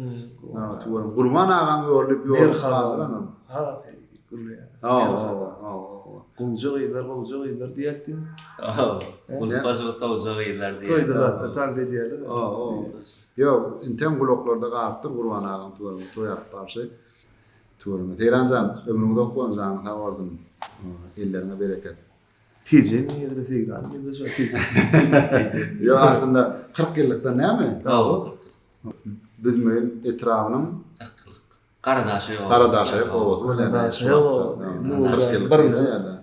Tuvarım. Gurban ağam yorup kaldı. Ha, gurban. Gulcuk ýylar diýetdim. Guluk başı tawjak ýylar diýär. Toýda da tan dediler. Yo, inten guloklarda garpdy Gurban ağam tuvarım. Toýap barşy. Tuvarım. Teýranjan ömrüňde okuwanjaň tawardym. Ellerine bereket. Tijen ýerde segran, ýerde şu tijen. Yo, aslında 40 ýyllikda näme? Bilmeýin etrawynyň Karadaşy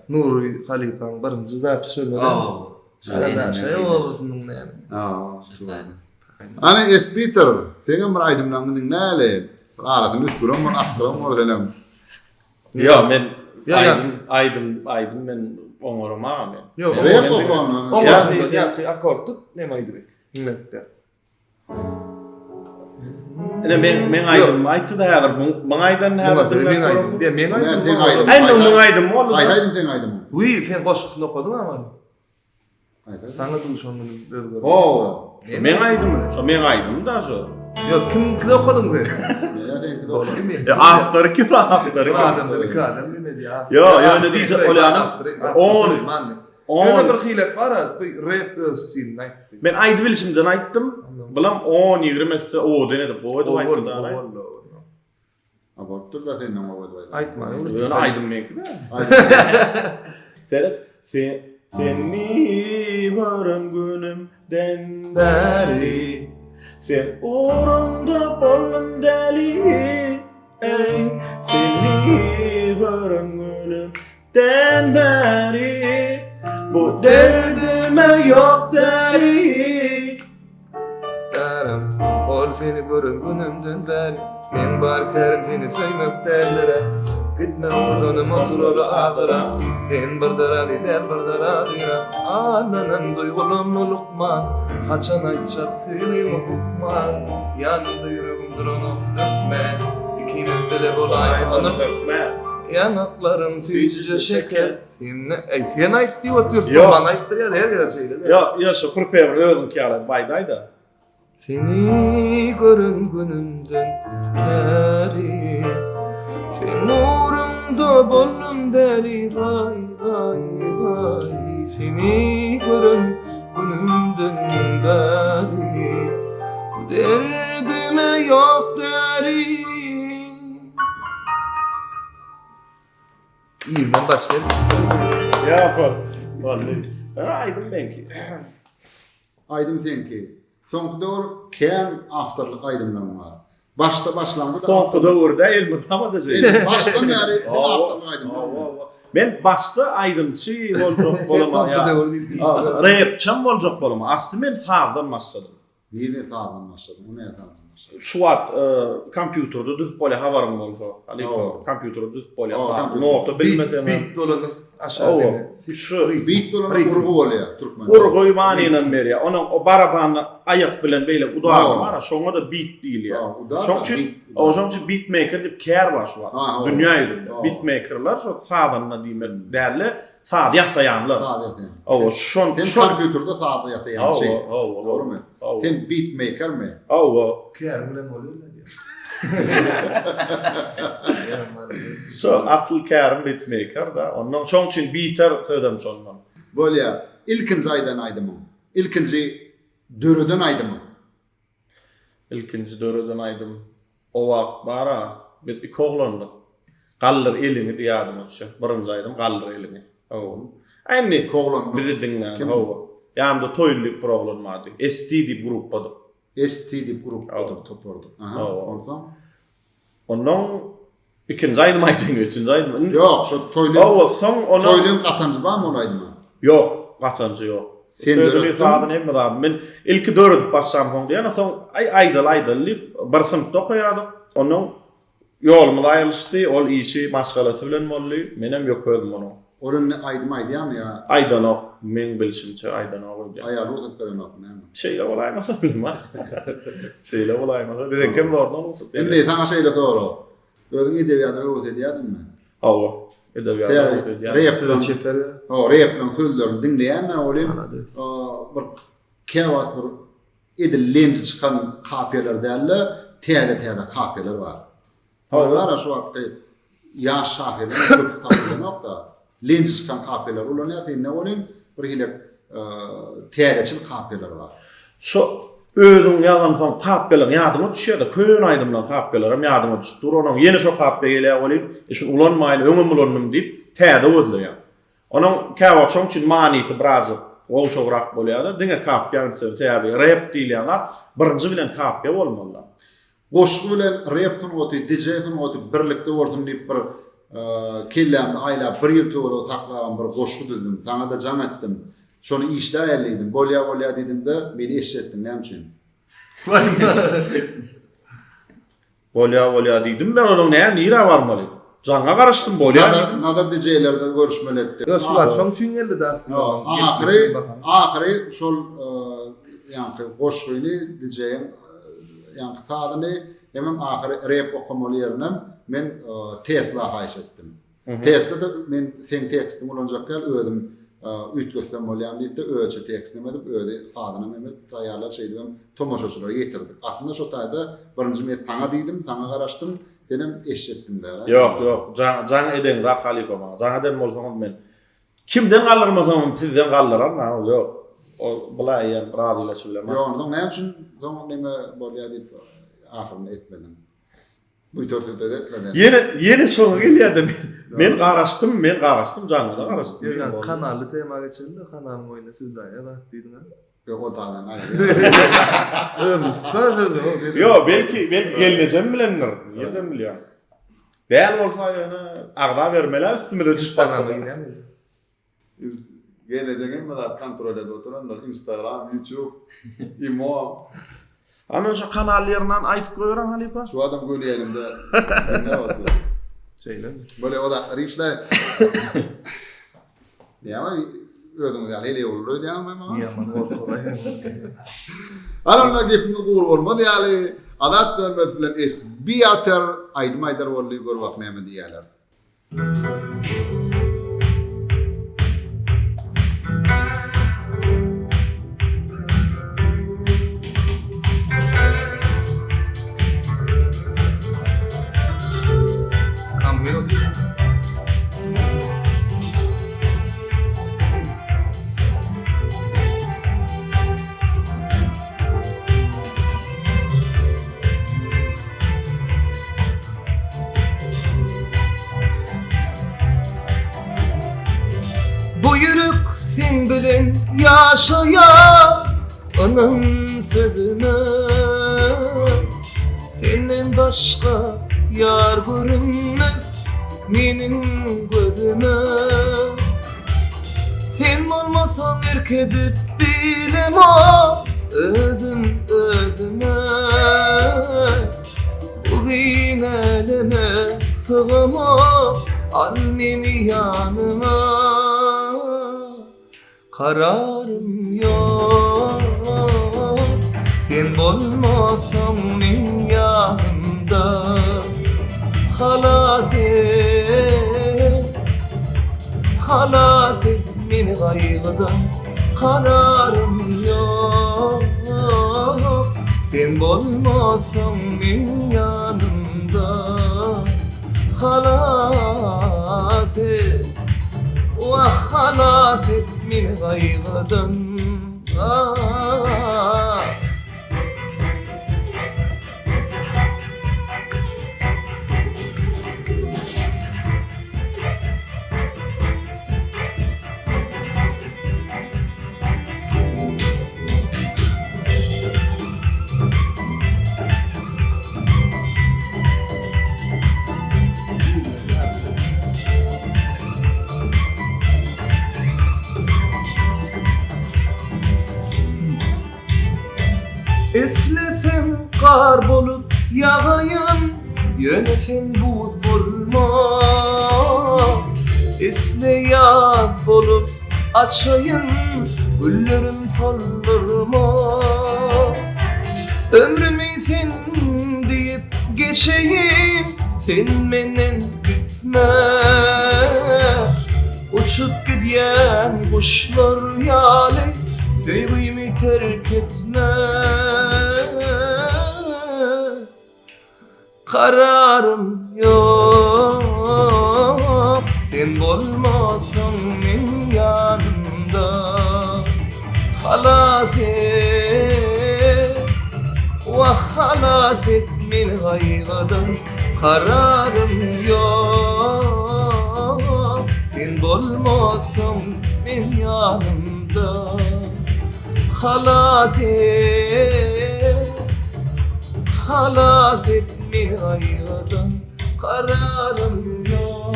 Nuri Halifan birinji zap söýleýär. Karadaşy owasynyň näme? Ana Espeter, seňe bir aýdymlaryň näle? Arasyny üstüren men astyram bolýan. Yo, men aýdym men oňormagam men. Yok, akord tut, näme aýdyk? Inletdi. men aýdym aýtdy da häzir maňa aýdan häzir Men aýdym. De men aýdym. Sen aýdym. Aýdym maňa aýdym boldy. Aýdym sen aýdym. Wi sen goşgysyny okudun ama. Aýdym. Sana duşanyň özgür. Oo. Men aýdym. So men aýdym da so. Yok kim okudun sen? After kim after? Adam dedi ki adam demedi ya. Yo öyle diýse olanyň. Onda bir hilek var ha, rap öz stilini aýtdy. Men aýdy bilişimden aýtdym. Bilam 10-20 etse o denedi. Boýdy aýtdy da. Abortur da sen nama boýdy. Aýtma. Öňe aýdym menki de. Terep seni varın günümden beri sen orunda bolum deli ey seni varın günümden beri bu derdime yok deri Daram ol seni görün günümden beri men barkarım seni söýmek derlere gitme odunum oturulu ağıra sen bırdara dider bırdara dira ananın duygulunu lukman haçan ayçak seni lukman yandı yüreğimdir onu öpme ikimiz bile bolay onu öpme yanaklarım tüycüce şeker Sen aýtdy otursun, Yo. bana aýtdyr ya her ýerde şeyle. ya şu kurpever özüm ki alat baydayda seni görün günümden beri sen nurumda bollum deri vay vay vay seni görün günümden beri bu derdime yok deri İyiden başlayalım. ya vallahi aýdym menki Aydın senki. Soňky döwür kän afterlyk aýdymlaryň bar. Başta başlandy da. Soňky döwürde elmi tamada Başdan bäri afterlyk aýdymlar. Men başda aýdymçy boljak bolama ya. Rapçam boljak bolama. Asly men sağdan başladym. Diýle sağdan başladım. O näme sağdan başladım? Şu wagt kompýuterde düzüp bolýa habarym bolsa. Alyko kompýuterde düzüp bolýa. Nota bilmeden. Bit dolanız aşağı deme. Şu Beat dolan urgu bolýar türkmen. urgoy manynyň beri. Onuň o barabany aýak bilen beýle udary bar, şoňa da beat diýilýär. Şoňçy oňçy beatmaker dip kär bar şu wagt. Dünýä ýüzünde beatmakerler şu sağdanna diýmek däli, sağ ýasaýanlar. O şon Sen kompýuterde sağda ýataýan şey. Doğrumy? Sen beatmaker mi? Kär bilen bolýar diýär. So atıl kärm beatmaker da. Ondan şoň üçin beater söýdüm şondan. Bolýar. İlkinji aýdan aýdym. İlkinji döreden aýdym. İlkinji döreden aýdym. O wagt bara bir iki oglandy. Gallyr elini diýadym öçe. Birinji aýdym gallyr elini. Aýny Koglan. bizi dinleyen. Ýa-da toýly programmady. ST diýip gruppada. ST diýip grupda topardy. Aha. Ondan Ondan ikinji aýdym aýdym, üçinji aýdym. Yok, şu toýly. Soň onu Toýlym gatanjy barmy olaýdymy? Yok, gatanjy yok. Sen Söýdüli sahabyny hemme da. Men ilki döredip başsam soň diýen soň aýdal bir sınıfda okuýardyk. Ondan ýolum aýrylşdy, ol işi maşgalasy bilen boldy. Menem ýok özüm onu. Orun aýdym aýdýam ya. Aýdanok, men bilişimçe aýdanok. Aýarlyk etberen näme? Şeýle bolaýmasa bilmem. Şeýle bolaýmasa bize kim bordan olsun. Endi taňa şeýle dogry. Özüň edebiýaty öwrüde diýadymmy? Hawa. Edebiýat. Rap çeper. Rap bilen sözlerini dinleýän olim. Bir käwat bir edil lenzi çykan kapyalar dälle, täze kapyalar bar. Hawa şu wagtda ýaş şahyrlar köp tapýan nokta. Lenzi çykan kapyalar ulanýar, indi olim bir hilek täzeçil kapyalar bar. Şu özüň ýazan soň kapyalar ýadyma düşýär, kön aýdymdan kapyalaram ýadyma düşüp dur, onuň ýene şo kapya gelýär bolyp, şu ulanmaýyn öňüm ulanmym diýip täze özleýär. Onuň käwa çoň üçin manysy biraz oşograk bolýar, diňe kapya täze rap diýilýär, birinji bilen kapya bolmaly. Goşgu bilen rap sunuty, DJ sunuty birlikde bolsun diýip bir kellämde aýlap bir ýyl töwere saklagan bir goşgu düzdüm. Sana da jam etdim. Şonu işde ayarlaydım. Bolya dedim de beni eşittin. Ne için? Bolya dedim ben onun nire varmalı. Cana karıştım bolya. Nadar DJ'lerde görüşmeli etti. Yo şu var çok çünkü geldi da. Ahiri şol yani koşuyla DJ'in yani sadyny hemem ahire rap okumaly ýerine men Tesla haýyş etdim. Tesla'da men sen tekstim bolanjak gel özüm ütgösem bolýan diýip ölçe tekstim edip öde sadyna Mehmet taýýarlar şey diýip tomoşaçylara getirdik. Aslında şu taýda birinji men saňa diýdim, saňa garaşdym, senem eşitdim der. Yok, jan eden da Halipa ma. Jan eden bolsaňam men kimden gallyrmasam sizden gallaram, yok. O bula ýa radyla söyleme. Yok, ondan ne üçin neme bolýar diýip ahyryn etmedim. Bu törtüde etmeden. Yeni soňa gelýärdi. Men garaşdym, janyna da garaşdym. Yani kanaly tema geçirdi, kanalyň oýuna sürdäýär da diýdiň. Yok o taýdan aýry. Özüm tutsaýdy. Yo, belki gelnejem bilendir. Ýerden bilýär. Däl bolsa ýa-ni agda bermeler üstüme düşpasyň. Geleceğin kadar kontrol edip oturanlar Instagram, YouTube, imo. Ama şu kanallarından aytıp koyuyorum Halipa. Şu adam görüyelim de ne var? Şeyler. Böyle o da rişler. Ya ama ödüm ya hele olur ya ama. Niye ama kolay. Alanla gepimiz gol olmadı yani. Adat dönmez filan esbiyater aydmayder oldu gör bak ne mi diyorlar. Bu yürek sen bilen yaşaya anam sözüme senden başka yar görünmez menin gözüme sen olmasan erkedip bilemem özüm özüme bugün eleme sığamam al beni yanıma kararım yok sen olmasan men yanımda halat et meni gaýgydan kararım yok sen olmasan men yanımda halat et وخلات من غيظة Eslesem kar bolup yağayın, yönesen buz bolma. Esle yaz bolup açayın, güllerim saldırma. Ömrümü sen deyip geçeyim, sen menden gitme. Uçup gidiyen kuşlar yâli, sevgimi terk etme. Kararım yok sen olmasan men yanımda halat et meni gaýgydan kararım yok sen olmasan men yanımda halat et meni gaýgydan kararım yok.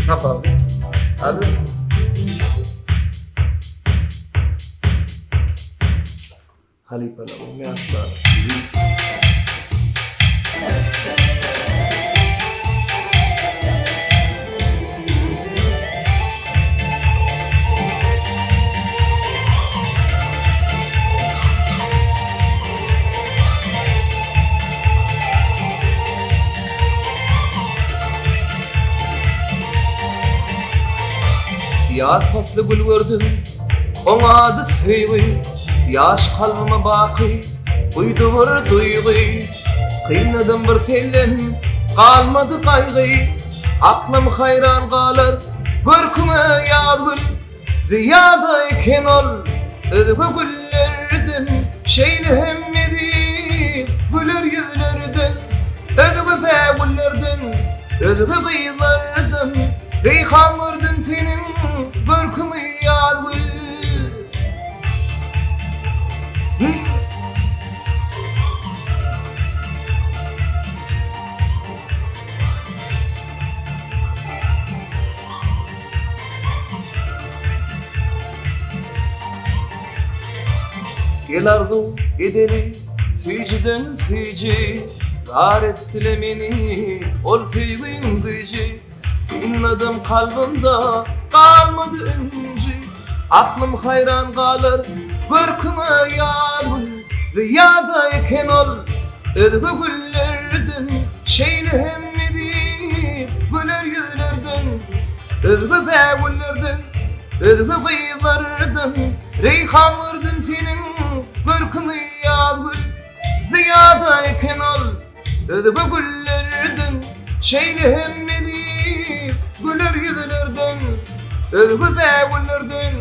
Kapalı. Hadi. Halipa'la bu ne asla. Yaz faslı gül gördüm, ona adı sevgi. Yaş kalbime baki, uydu bir duygu. Kıynadım bir film, kalmadı kaygı. Aklım hayran kalır, görküme yad gül. Ziyadayken ol, ödübe güllerden. Şeyli hemmedi, güler yüzlerden. Ödübe güllerden, ödübe kıyılardan. Reyhan vurdum senin, görküme yad gül. Gel arzu edeli süycüden süycü. Gar ettile meni ol sevgin gücü. İnladım kalbimde kalmadı öncü. Aklım hayran kalır görküme yağmur. Ziyadayken ol ödübe güllerden. Şeyli hemmedi güler yüzlerden. Ödübe güllerden, ödübe kıyılardan. Reyhan vurdum senin görküme yağmur. Ziyadayken ol ödübe güllerden. Şeyli hemmedi güler yüzlerden. Ödübe güllerden,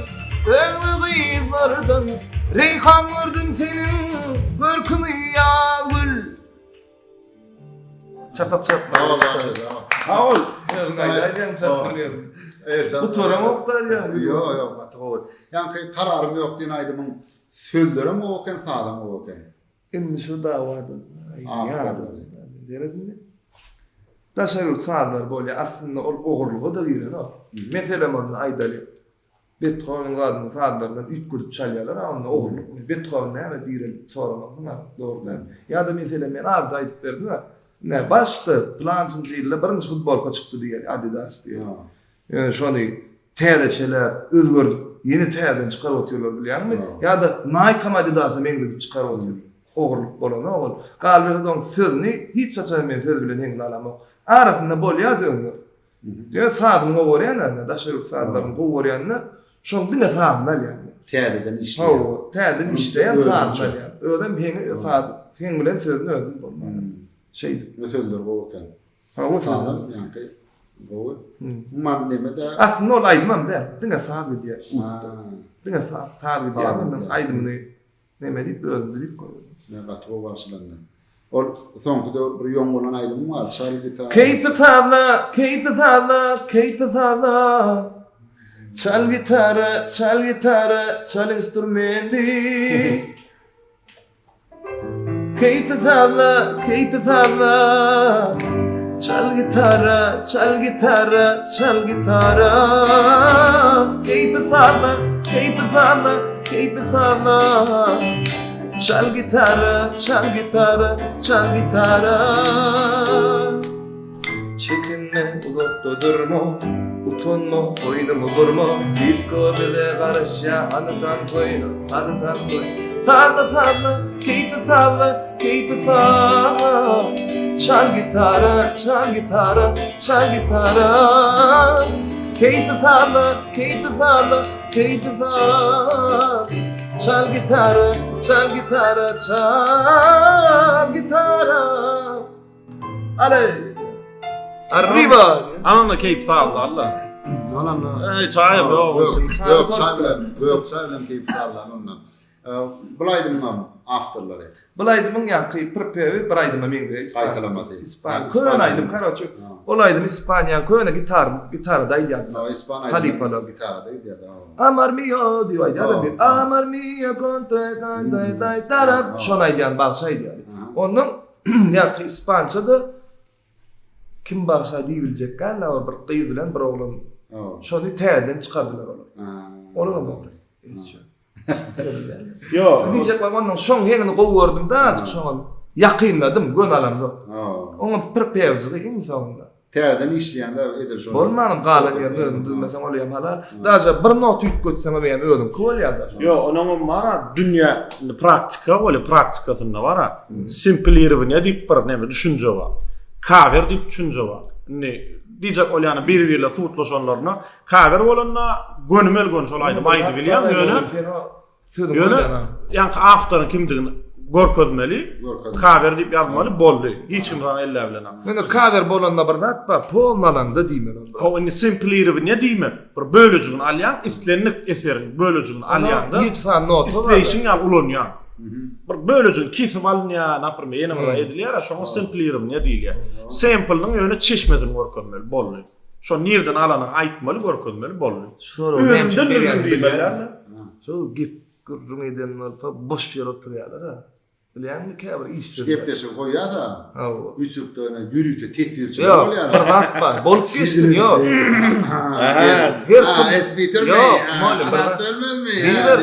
ödübe kıyılardan. Reyhan vurdum senin görküme yağmur. Çapak çapak. Sağ ol. Aydan çapmalıyorum. Evet, Bu toram oklar ya. Yok, batı. Yani kararım yok diyen aydımın sözlerim oken, sağlam oken. Inni şu davadan. Aferin. Deredin de. Taşarul sağlar böyle aslında oğurluğu da giren o. Mesela onun aydalı. Beethoven'ın adını sağlardan üç grup çalıyorlar ama oğurluğu. Beethoven ne ama diyelim soramazsın ha doğrudan. Ya da mesela ben arda aytıp verdim ha. Ne başta plansıncı yılda birinci futbolka çıktı diye Adidas diye. Yani şunu TR'çeler özgürdük. Yeni TR'den çıkar atıyorlar biliyor musun? Ya da Nike Adidas'a mengedip çıkar atıyor. Oğurluk bolan oğul. Kalbirden sözünü hiç saçamayan söz bilen hengil alamam. Arasında bol ya dönüyor. Ya saatini kovuyorlar da şöyle saatlerini kovuyorlar. Şun bir saatler yani. TR'den işleyen. TR'den işleyen saatler yani. Öden bir saat hengilen sözünü ödün bolmadı. Şeydi. Ne sözler oken. Ha o Sağlam yani. Doğru. Man demede. Aslında ol aydımam da. Dine saat diye. Ha. Dine saat diye. Aydımını nemedip öldürüp koyuyor. Ne katro varsılanlar. Ol son kadar bir yol olan aydın var. Şarkı Keyfi sağla, keyfi sağla, keyfi sağla. Çal gitarı, çal instrumenti. Keyfi sağla, keyfi sağla. Çal gitarı, çal gitarı, çal gitarı. Keyfi sağla, keyfi sağla, keyfi sağla. Çal gitarı, çal gitarı, çal gitarı. Çekinme, uzakta durma, utanma, boynumu vurma. Disco bize karışya, anlatan soyunu, anlatan soyunu. Salla salla, keyfi salla, keyfi salla. Çal gitarı, çal gitarı, çal gitarı. Keyfi salla, keyfi salla, keyfi salla. Çal gitarı, çal gitarı, çal gitarı. Aley. Arriba. Ananla keyif sağladı Allah. Ananla. Çay yok. Yok çay bilen keyif sağlar ondan. Bulaydımam afterları. Bulaydımın yankı prepevi bulaydımam mengde İspanya. Köyünaydım karoçu. Olaydım İspanya köyüne gitar daydı. İspanya Halipalo gitarda diye. Amar mio diyor ya bir amar mio contra day tarap şonaydan bağşaydı yani. Onun yankı İspanya'da kim bağşa diyebilecek galla o bir kıyı bilen bir oğlan. Şonu terden çıkardılar onu. Onu da böyle. Yo. Diyecek var ondan şon hengini kovurdum da azıcık şon yakınladım gön alamda. Onun prepevzliği insonda. Terden işleyen de eder şonu. Bolmanım qalan ýerde özüm mesela olayam halal. Daja bir not tüýt götsem ben özüm kol ýa-da. Yo, onun mara dünya praktika bole praktikasynda bara. Simple ýerine diýip bir näme düşünje bar. Kaver diýip düşünje bar. ne diyecek olýany bir-birle suutlaşanlaryna kaber bolanna gönümel gönşol aýdym aýdy bilýän ýöne ýa-ni awtoryň kimdigini görkezmeli, kaber diýip ýazmaly boldy. Hiç kim sana elle bilen. Mene kaber bolanda bir zat bar, polnalanda diýmen onda. O indi simpliýerini ne diýmen? Bir bölejigin alýan, islenlik eserin bölejigin alýanda. Ýetsen not. Isleýişiň ýa ulanýan. Bir bölejigin kesip alınýan, napyrmy ýene bir edilýär, şoňa simpliýerini ne diýilýär? Sample'nyň ýöne çeşmedin görkezmeli boldy. Şo nirden alanyň aýtmaly görkezmeli boldy. Öňden diýilýär. Şo gip gurrun eden bolpa boş ýer oturýarlar ha. Bilýänmi käbir işdir. Gepleşip goýýar-da. YouTube'da öňe ýürüýte tekfirçi bolýar. Bir zat bar, bolup geçsin ýok. Esbiter mi? Yok, malum. Anlatılmazmy? Diýerler.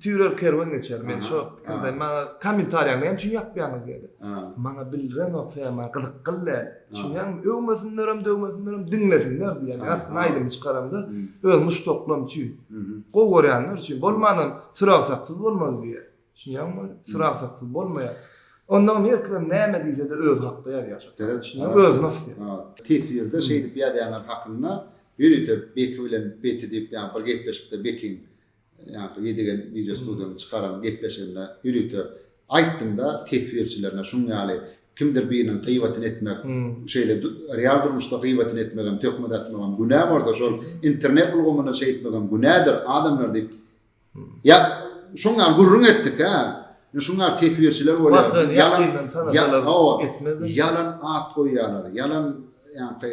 Türer kerwan geçer. Men şo kırda mana kommentariýaňda hem çün ýapýany diýdi. Mana bildiren o fema gylyk gyllar. Şuňam öwmesinlerim, döwmesinlerim dinlesinler diýen. Aslında aýdym çykaramda ölmüş toplamçy. Gowurýanlar üçin bolmadan sıraqsaksız bolmaz diýer. Şuňam sıraqsaksız bolmaýar. Ondan merkebem näme diýse de öz hakda ýaşar. Şuňam öz nasy. Tefirde şeýdi biýadýanlar hakyna ýürüýte beki bilen beti diýip ýa bir gepleşipde bekin ýa-ni ýedigen video studiýany çykaran gepleşende ýürüýte aýtdym-da tefirçilerine şuňaly kimdir biriniň gıybatyny etmek, şeýle real durmuşda gıybatyny etmegem, töhmet etmegem günah barda şol internet ulgamyna şeý etmegem günahdyr adamlar diýip. Ya şoňa gurrun etdik ha. Şoňa tefirçiler bolýar. Yalan at goýýarlar. Yalan ýa-ni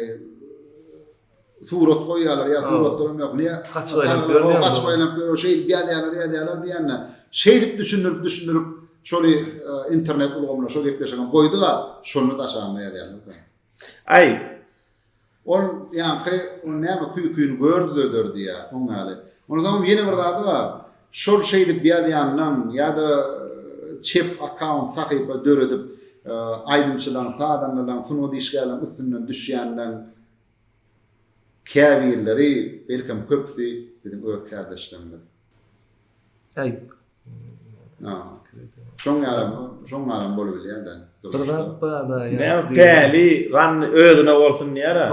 surat goýýarlar ýa suratlarym ýok. Niýe? Kaçbaýlap o şeý biýadýarlar diýenler. Şeýdip düşünürüp şoly internet ulgamyna şol gepleşen goýdyga şonu da şaýmaýarlar. Ay. Ol ýa-ni o näme küýküýünü gördüler diýä oňaly. Ondan ýene bir zady bar. Şol şeýdip biýadýandan ýa-da çep account sahypa döredip aýdymçylaryň sadanlaryň sunuw diýişgärler üstünden düşýänden käwirleri belkem köpsi bizim öz kardeşlerimiz. Ay. Şoňaram bolup bilýär-de. Ne däli ran özüne bolsun diýär.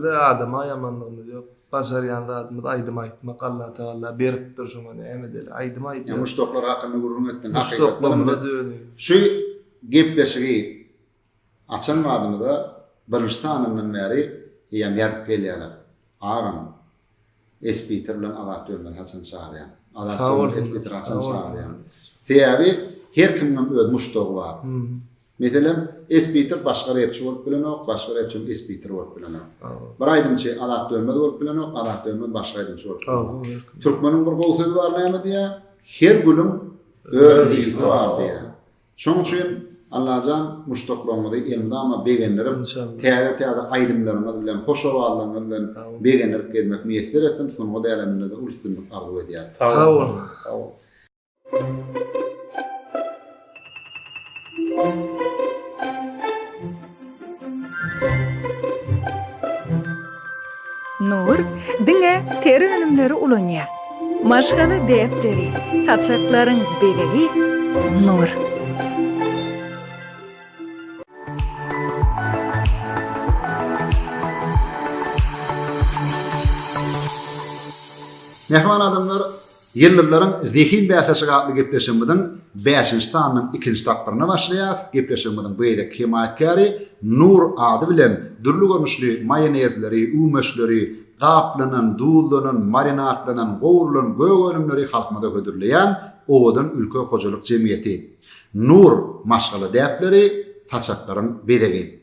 Bir adam aýamanlygyny ýok. Başarýan zatymyz aýdym aýtma Allah taala beripdir şoňa näme deli aýdym aýtma. Muştoklar hakyny gurrun etdiň. Muştoklarymyza döni. Şu gepleşigi açanmadymyda birinji tanymdan bäri ýa ýadyp gelýärler. Agam Esbiter bilen adat döwmen haçan çağırýan. Adat Esbiter haçan çağırýan. Täbi her kimden öz muştogy bar. Meselem Esbiter başga repçi bolup bilenok, başga repçi Esbiter bolup bilenok. Bir aýdymçy adat döwmen bolup bilenok, adat döwmen başga aýdymçy bolup bilenok. Türkmeniň bir gowy sözi bar näme diýär? Her gülüm öz ýüzü bar diýär. Şoň üçin Allahjan muştoklamagy elmde ama begenlerim täze aýdymlaryna bilen hoşawallygyny bilen begenlerip gelmek miýetler etsin, soňra däleminde de ulsynlyk arzu edýär. Sağ ol. Nur, diňe teri önümleri ulanýar. Maşgaly depleri, taçaklaryň begegi nur. Mehman adamlar ýyllarlaryň zehin bäsesi gatly gepleşimizin 5-nji sanynyň 2-nji takbyryna başlaýar. Gepleşimizin bu ýerde himayatkary Nur ady bilen durly görnüşli mayonezleri, umöşleri, gaplanan, dullanan, marinatlanan, gowrulan gögönümleri halkmada gödürleýän Owadan ülke hojalyk jemgyýeti. Nur maşgaly däpleri, taçaklaryň bedegi.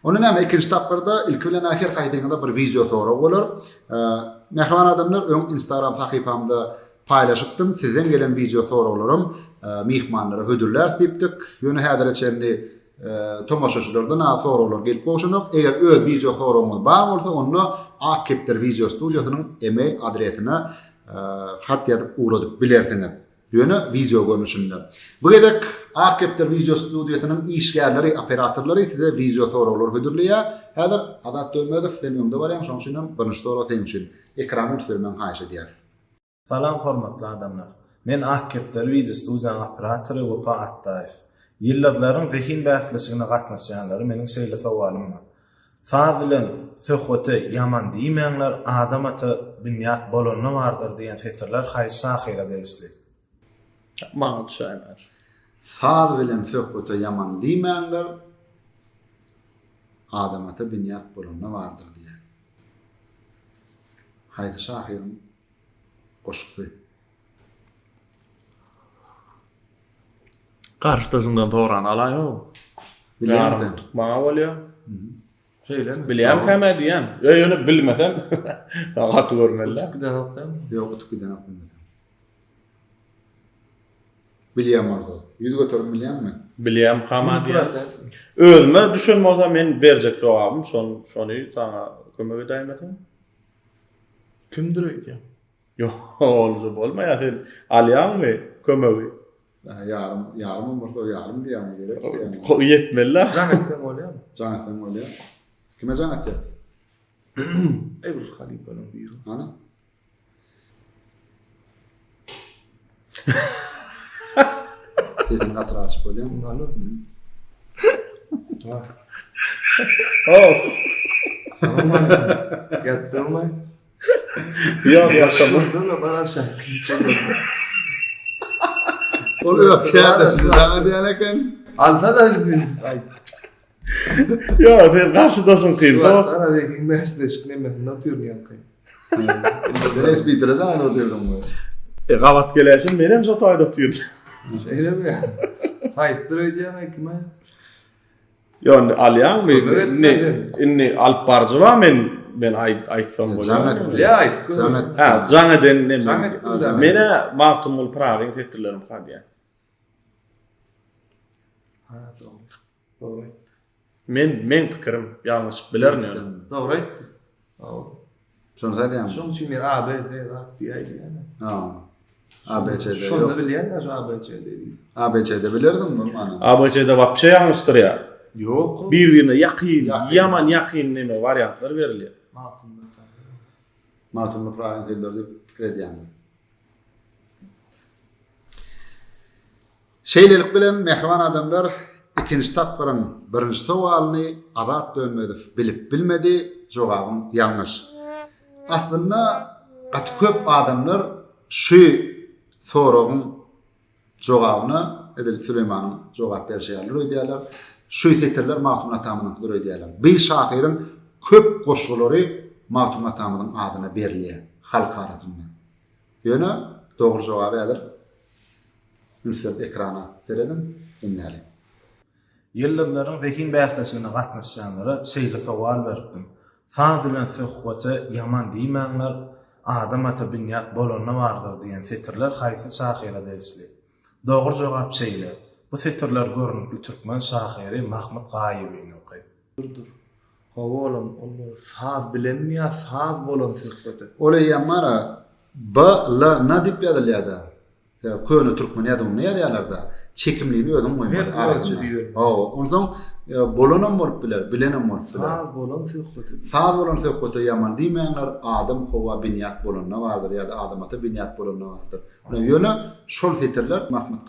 Onun näme 2-nji takbyrda ilk bilen ahir haýdyňda bir video sorag bolar. Mehman adamlar öň Instagram sahypamda paylaşypdym. Sizden gelen video soraglarym mihmanlara hödürler diýipdik. Ýöne häzir etjändi tomaşaçylardan soraglar gelip bolşanak. Eger öz video soragyňyz bar bolsa, onu Akepter Video Studiosynyň email adresine hat ýazyp uradyp bilersiňiz. Ýöne video görnüşinde. Bu gedek Akepter Video Studiosynyň işgärleri, operatorlary size video soraglar hödürleýär. Häzir adat döwmedew seňimde barýan, şoň üçin birinji soragy seň üçin ekranyny sürmen haýşa diýär. Salam hormatly adamlar. Men Akepter Video Studiosynyň operatory Wopa Attaýew. Ýyllarlaryň zehin bäslesigine gatnaşýanlary meniň seýle sowalym bar. Fazilen söhbete yaman diýmeňler, adam ata bünyat bolanyna bardyr diýen fetrler haýsy ahira degişli. Maňa düşäýär. Saz bilen söhbete yaman diýmeňler, adamata bünyat bolanyna bardyr diýen. Haýdy şahyryň goşukdy. Karşıdasından toran alaýo. Bilýärmi? Tutmağa bolýar. Şeyler. Bilýän käme diýen. Ýöne bilmesem. Tagat görmeli. Giden haftam. Ýok, utukdan apmady. Bilýän orada. Ýüz götürüp bilýänmi? Bilýän käme diýen. Özüme düşünmezse men berjek jogabym şonu sana kömek edäýmesin. Kimdir öýdi? Yo, olsa bolmaýar sen alýanmy kömegi? Yarım umursa yarım diýem gerek. Yetmeli. Can etsem bolýarmy? Can sen öyle. Kime can atacak? Ebru Halifa'nın biri. Ana? Sizin katır açıp öyle mi? Alo. Oh. Yattırmay. Yok yaşamı. Dur bana şartlı çalın. Oluyor ya da siz ana diyeneken. Alfa da ay. Yok sen karşıdasın kıyım tamam. Bana de ki mesleş ne mi natür yankı. Biraz bitireceğim o diyorum bu. Gavat geleşin benim zotayda tüyür. Şeyle mi ya? Hayır ödeyemem kime? Yani alyan mı? Evet, Ne alp barcı var ben aytsam bolýar. Canet. Ya ayt. Canet. Ha, Caneden ne? Canet. Mene mahtumul pravin tetlerim hadiye. Ha doğru. Men pikirim yanlış bilerin yani. Doğru ayt. Şunu söyleyeyim. Şunun için bir ABD rak diye yani. Ha. ABC'de Şunu yok. da bilen de şu ABC'de değil. ABC'de bilirdim bunu ana. ABC'de vapşe yanlıştır ya. Yok. Birbirine yakın, Yakın. yaman yakın neme varyantlar veriliyor. Matumda. Matumlu pravin tedordu fikir edýän. Şeýlelik bilen mehman adamlar ikinji tapyryň birinji sowalyny azat dönmedi, bilip bilmedi, jogabym ýalňyş. Aslında gaty köp adamlar şu soragyň jogabyny Edil Süleymanyň jogap berýärler öýdýärler. Şu seterler Matum atamynyň öýdýärler. Bir şahyryň köp goşgulary Matum atamynyň adyna berilýär halk arasynda. Ýöne dogry jogaby edir. Ünsep ekrana veredim. Dinleyelim. Yıllarların vekin bäsnesine gatnaşanlara seýle sowal berdim. Fazilen söhbete yaman diýmeňler, adam ata bünyat bolanyna bardyr diýen fetrler haýsy şahyra degişli. Dogry jogap seýle. Bu fetrler görnükli türkmen şahyry Mahmud Gaýewiň okuýar. Dur. Havolum onu saz bilen mi ya saz bolan söhbeti. Olay yamara la nadip ýadylýada. Ya köni türkmen ýadyny ýadýarlarda çekimliğini özüm Her kulaçı diýer. Ondan bolanam bolup bilenem bolup. Saz bolan söhbeti. Saz bolan söhbeti yaman diýmeňler, adam howa binyat bolanyna bardyr ýa-da adamata binyat bolanyna bardyr. Ona ýöne şol feterler Mahmud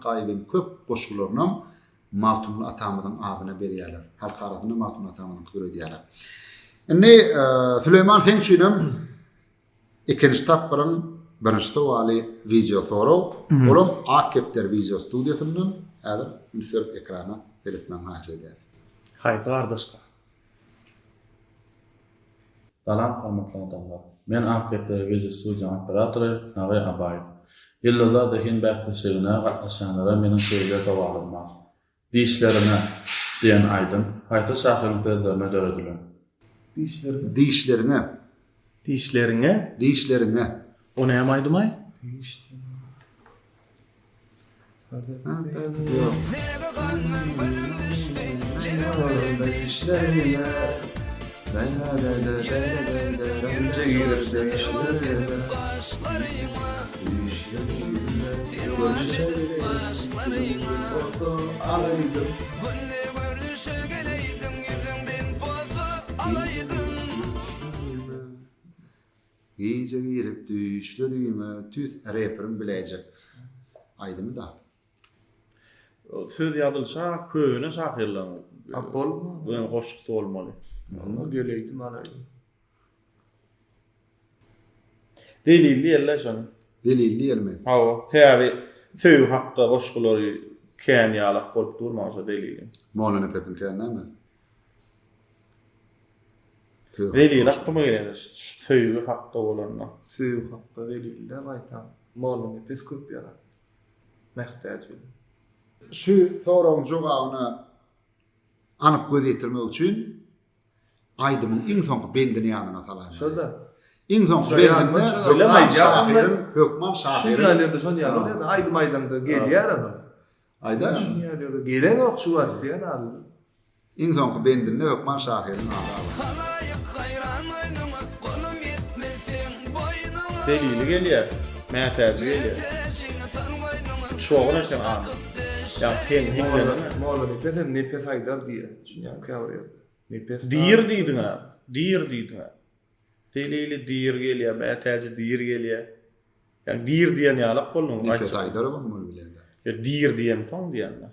Gaýewiň köp goşgularyny Matumlu atamynyň adyna berýärler. Halk arasynda Matumlu atamynyň öýdýärler. Indi Süleyman Fençünem ikinji tapyryň birinji sowaly video soraw. Olam Akepler video studiýasyndan häzir ünsep ekrana beretmän haýy edýär. Haydi kardeşler. Salam hormatly adamlar. Men Akepler video studiýa operatory Nawy Abaýew. Ýyllarlar dehin bähsleşigine gatnaşanlara meniň söýle tawalym bar. Dişlerine diyen aydın, hayta şahyryň sözlerine döredilen. Dişlerine. O näme aýdymay? Gece girip düşlerime tüz raperim bilecek. Aydymy da. Söz ýadylsa köýüne şahyrlaryň Bolma. Bu goşukda bolmaly. Onu geleydim alayım. Delilli yerler şonu. Delilli elmi. Hawa, täbi söýü hakda goşkulary kän ýalak bolup durmasa delili. Moğolun petin kendine mi? Delil hakma gelýär. Söýü hakda bolanna. Süýük hakda deliller gaýtan. Molun pes köp ýalar. Mähtäç. Şu soruň jogabyny anyk gözetirmek üçin aýdymyň iň soňky bendini ýanyna salan. Şoda. Iň soňky Şo ýa- bendini şo- Hökman şo- Şahyryň, Hökman Şu Şahyryň. ýerlerde şonu ýalar, aýdym aýdymda gelýär ama. Aýda Şu ýerlerde gelen ok şu wagt diýen al. iň soňky bendini Hökman Şahyryň aldy. Delili gelýär. Mätäji gelýär. Çoğuna sen an. Ya pen hiklenme. Molun pes hem nepes aýdar diýen. Şuňa käwre. Nepes. Dir diýdiň ha. Dir diýdiň ha. Delili dir gelýär, mätäji dir gelýär. Yani dir diýen ýalak bolmaň. Nipes aýdary bolmaly bilende. Ya dir diýen soň diýenler.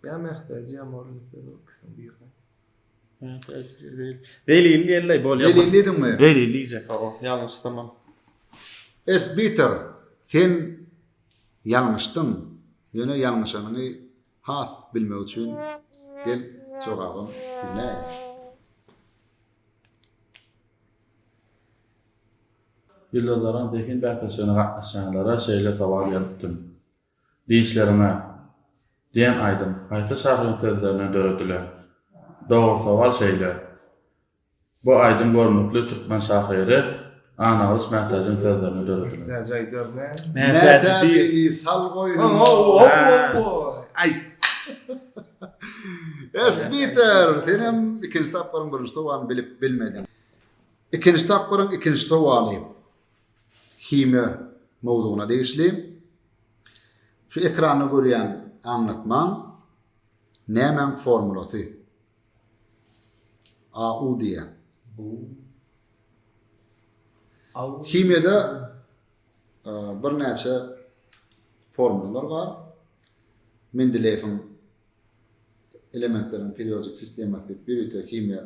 Ya mähtäç ya molun pes oksan bir. Delili yerler bolýar. Delilli edinmi? Delili ýek o. Ýalňyş tamam. Esbiter, sen ýalňyşdyň. Ýöne ýalňyşanyňy has bilmek üçin gel jogabym dinle. Ýyllardan tekin bähtäsine gatnaşanlara şeýle sowal ýalypdym. Diýişlerime diýen aýdym, haýsy şahryň sözlerine dörediler. Dogry sowal şeýle. Bu aýdym görnükli türkmen şahyry Anawys Mähtäjiň sözlerine dörediler. Mähtäç aýdar ne? Mätäji dir. Mätäji sal goýdum. Ay. Esbiter, senem ikinci tapbarın birinci sowalyny bilip bilmedin. İkinci tapbarın ikinci sowaly. Hime mowdugyna degişli. Şu ekranda görýän anlatmaň nämen formulasy? AU diýen. Himede bir näçe formulalar var. Mendeleev'in elementlerin periyodik sistematik birlikte kimya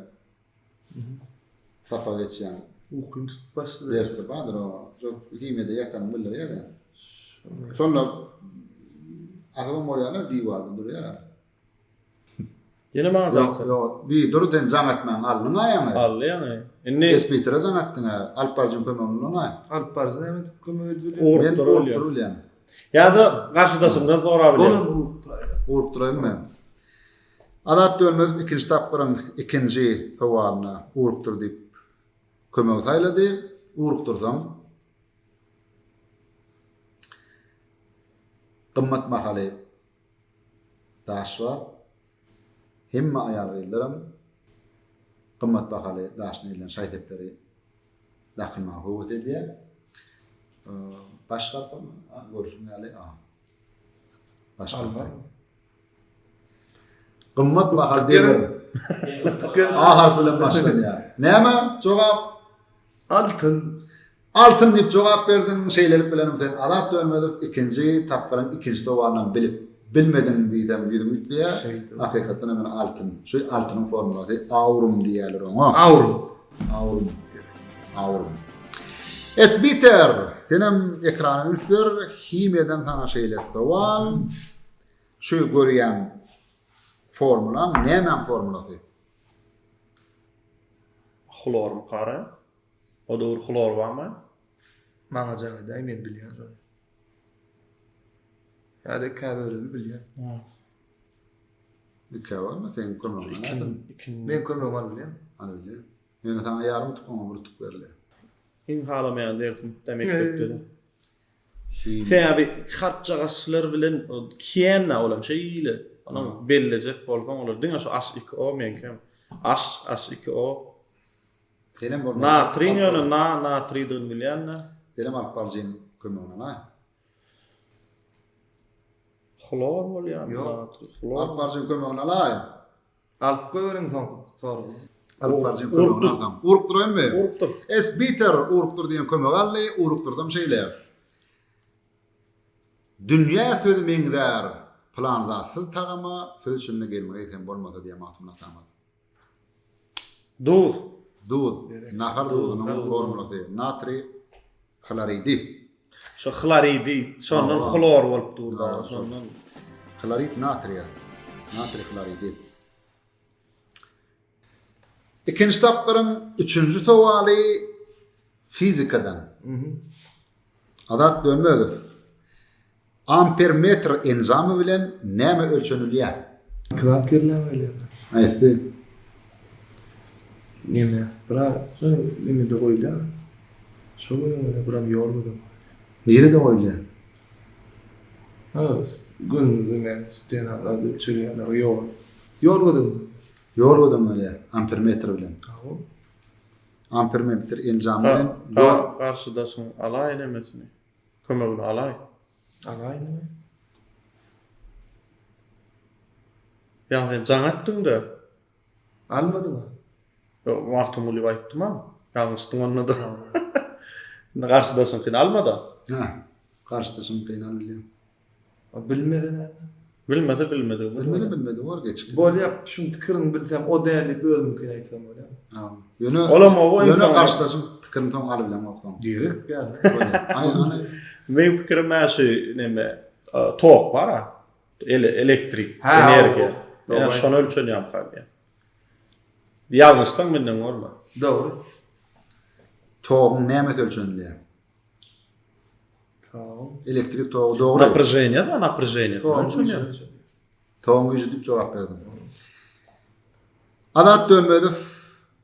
tapa geçen Ukun tutması. dersi vardır o. Çok kimyada yaktan bildir ya da. Sonra azam moyalar divarda duruyor. Yine maňa Yok yok bir durden zametmen alnına yani. Ally yani. Indi Esbitire zametine alparjın kömönüne. Alp parza hem kömür edilýär. Ben Orktur bolýar. orturulyan. Ya da karşıdaşımdan sorabilir. Bolun Urukturayım mı? Adat dönmez ikinci tapkırın ikinci sovalına uruktur deyip kömög sayladı. Uruktursam qımmat mahaly daş var. Hemme ayar geldirim. Qımmat mahaly daşyny bilen şaýtepleri dakylma howat edýär. Başgartym görüşmeli Başgartym. Qımmat bahaly diýelim. A harfi bilen başlanýar. Näme? Jogap altın. Altın diýip jogap berdiň şeýlelik bilen sen alat dönmedip ikinji tapgyryň ikinji sowalyny bilip bilmedin diýdim ýüzüm ütleýär. Hakykatdan men altın. Şu altynyň formulasy aurum diýerler oňa. Aurum. Esbiter, senem ekrana üstür, himyeden sana şeýle sowal. Şu görýän formulan nämen formulasy? Xlor mu qara? O dogry xlor barmy? Maňa jaýda men bilýär. Hadi käbirli bilýär. Bir käwärmi sen kömegine? Men kömegim bilýär. Ana bilýär. Ýöne sana ýarym tukma bir tuk berilýär. Hiň halamaýan dersin demek dedi. Täbi harçagaslar bilen kiýenna olam şeýle. Ana bellecek bolsaň olar. Diňe şu H2O menkem. H2O. Senem bor. Natriň ýöne natri dönmilýänna. Senem alparjyn kömegine. Xlor bolýar. Yok. Xlor. Alparjyn kömegine laý. Alp goýuryň soru. Alparjyn kömegine adam. Urukturaymy? Uruktur. Esbiter uruktur diýen kömeg aldy, urukturdam şeýle. Dünýä sözü meňdär, plandasyz tagama fölçünle gelmegi ýeten bolmasa diýe matymla atamady. Duz. Duz, nahar duzunyň formulasy natri kloridi. Şo kloridi, şondan klor bolup durdy. Şondan Klorid natriya. Natri kloridi. İkinci tapyryň 3-nji sowaly fizikadan. Adat dönmödür. Ampermetr enzamy bilen näme ölçenilýär? Klakerler öyle. Aýsy. Neme? Bra, neme de goýlar. Şoňa öyle buram ýorladım. Nerede goýlar? Ha, gündüzde men stenada ölçülýär, ýorladım. Ýorladım öyle ampermetr bilen. Tamam. Ampermetr enzamy bilen karşıdasyň alay nemesini. Kömegini alay. Alayny. Ya sen jaňatdyň da. Almadyma. Wagtym uly aýtdym ha. Ýalňyşdyň onda da. Karşıdasyň kin almada. ha, karşıdasyň kynal bilen. Bilmeden. Bilmedi. Bilmedi var geç. Bolýar, şu pikirini bilsem o däli bölüm kin aýtsam bolýar. Ha. Ýöne Olam o ýöne insan karşıdasyň pikirini taň aly bilen okdan. Direkt ýa. Aýany benim pikirim şu neme tok var ha. Elektrik, Ha, energiýa. o. Yani şonu ölçenýär hal. Ýalňyşdyň menden bolma. Dogry. togyň näme ölçenilýär? Tamam. Elektrik togy dogry. Напряжение. Togyň güýji diýip jogap berdim. Adat dönmödür.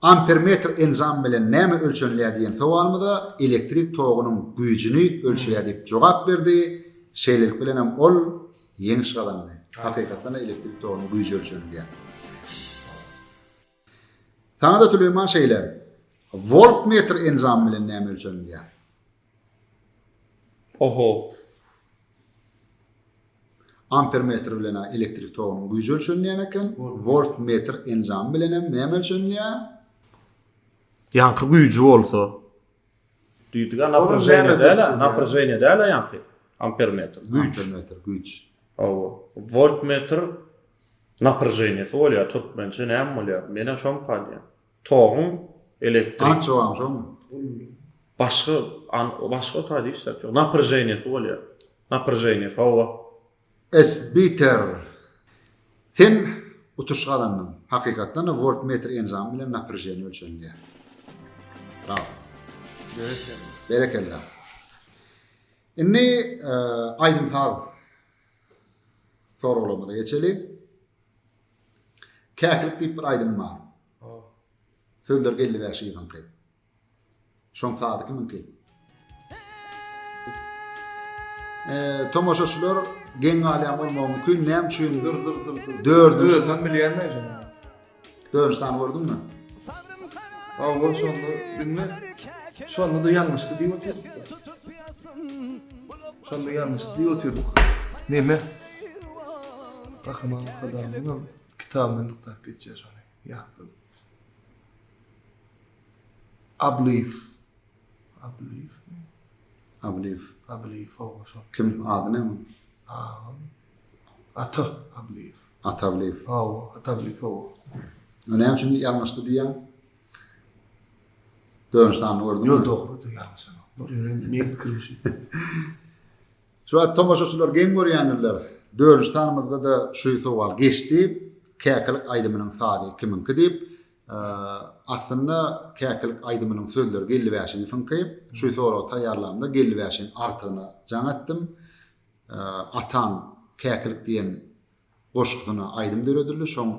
Ampermetr enzam bilen näme ölçenilýär diýen sowalmyda elektrik togynyň güýjini ölçýär diýip jogap berdi. Şeýlelik bilen hem ol ýeňiş galandy. Hakykatdan elektrik togynyň güýji ölçenilýär. Taňda Süleyman şeýler. Voltmetr enzam bilen näme ölçenilýär? Oho. Ampermetr bilen elektrik togynyň güýji ölçenilýär eken, voltmetr enzam bilen hem näme ölçenilýär? Yankı güýji bolsa. Diýdiga напряжение däl yankı. Ampermetr. Ampermetr güýç. Owo. Voltmetr напряжение bolýar. Türkmençe näme bolýar? Mene şom kalýar. Togyň elektrik Ançoğam şoňmy? başga taýdy işletýär. Напряжение bolýar. Напряжение owo. Esbiter. Sen utuşgalanmyň. Hakykatdan voltmetr enzam bilen napryjeniýa ölçenilýär. Bravo. Berekellah. Inni aýdym saz. Sorulamada geçeli. Käklik diýip bir aýdym bar. Sözler geldi we şeýdan kay. Şoň sadyky mümkin. Tomoşaçylar geň alýan bolmagy mümkin. Näme üçin? Dördü. Sen bilýänler ýa. Dördüstan gördünmi? Awol şonda bilme. Şonda da ýalňyşdy diýip otyrdyk. Şonda ýalňyşdy diýip otyrdyk. Näme? Bahman kadamyň kitabyny tutup geçýär şonu. Ýaktym. Ablief, owo şo. Kim adı näme? Ata, ablief. Atablief. Owo, atablief owo. Näme üçin ýalňyşdy diýen? Dördüstan gördüm. Ýol dogry ýalňyş. Men kirmişim. Şu tomoşaçylar geň görýänler. Dördüstanymyzda da şu sowal geçdi. Käklik aýdymynyň sady kiminki diýip aslında käklik aýdymynyň sözleri gelli bäşini funkyp şu soraw taýýarlamda gelli bäşin artygyny jaňatdym. Atan käklik diýen goşgyny aýdym döredildi. Şoň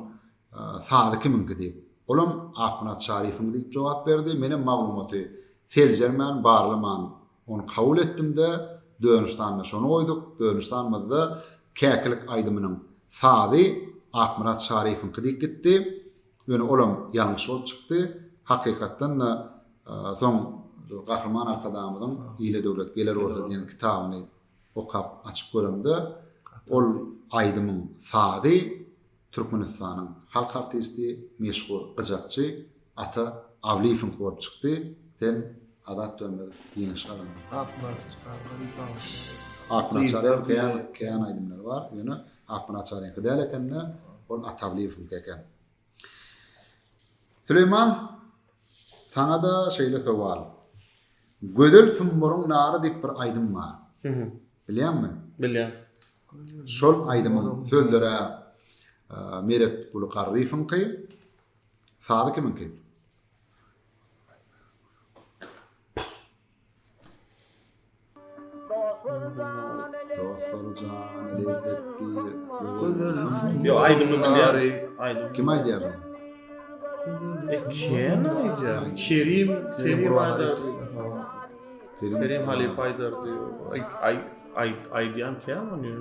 sady kiminki diýip. Olam Ahmet Şarif'in diýip jogap berdi. Menem maglumaty seljermen barlyman onu kabul etdim de dönüşdanna şonu oýduk. Dönüşdanmada käklik aýdymynyň sady Ahmet Şarif'in diýip gitdi. Ýöne olam ýalňyş bolup çykdy. Hakykatdan soň Gahrman arkadamyň Ýyle döwlet geler orda diýen kitabyny okap açyp göremde ol aýdymyň sady Türkmenistanyň halk artisti, meşhur gyjakçy Ata Avliýewiň bolup çykdy. Sen adat dönmedi. Ýene şaran. Akmat Şarif, käň aýdymlar bar. Ýöne Akman Açar'ın kıdal ekenine, onun atavlıyı fılk eken. Süleyman, sana da şeyle soval. Gödül sümmorun narı dip bir aydın var. Biliyor musun? Bilýän. Şol aydymyň sözlere Meret Gulqarryfynky sady kiminki? Dostlar can lezzet bir. Yo aydymyň bilýär. Aydym. Kim aýdýar? Kim aýdýar? Kerim aýdar. Kerim Halip aýdar diýär. Aýdýan kim ony?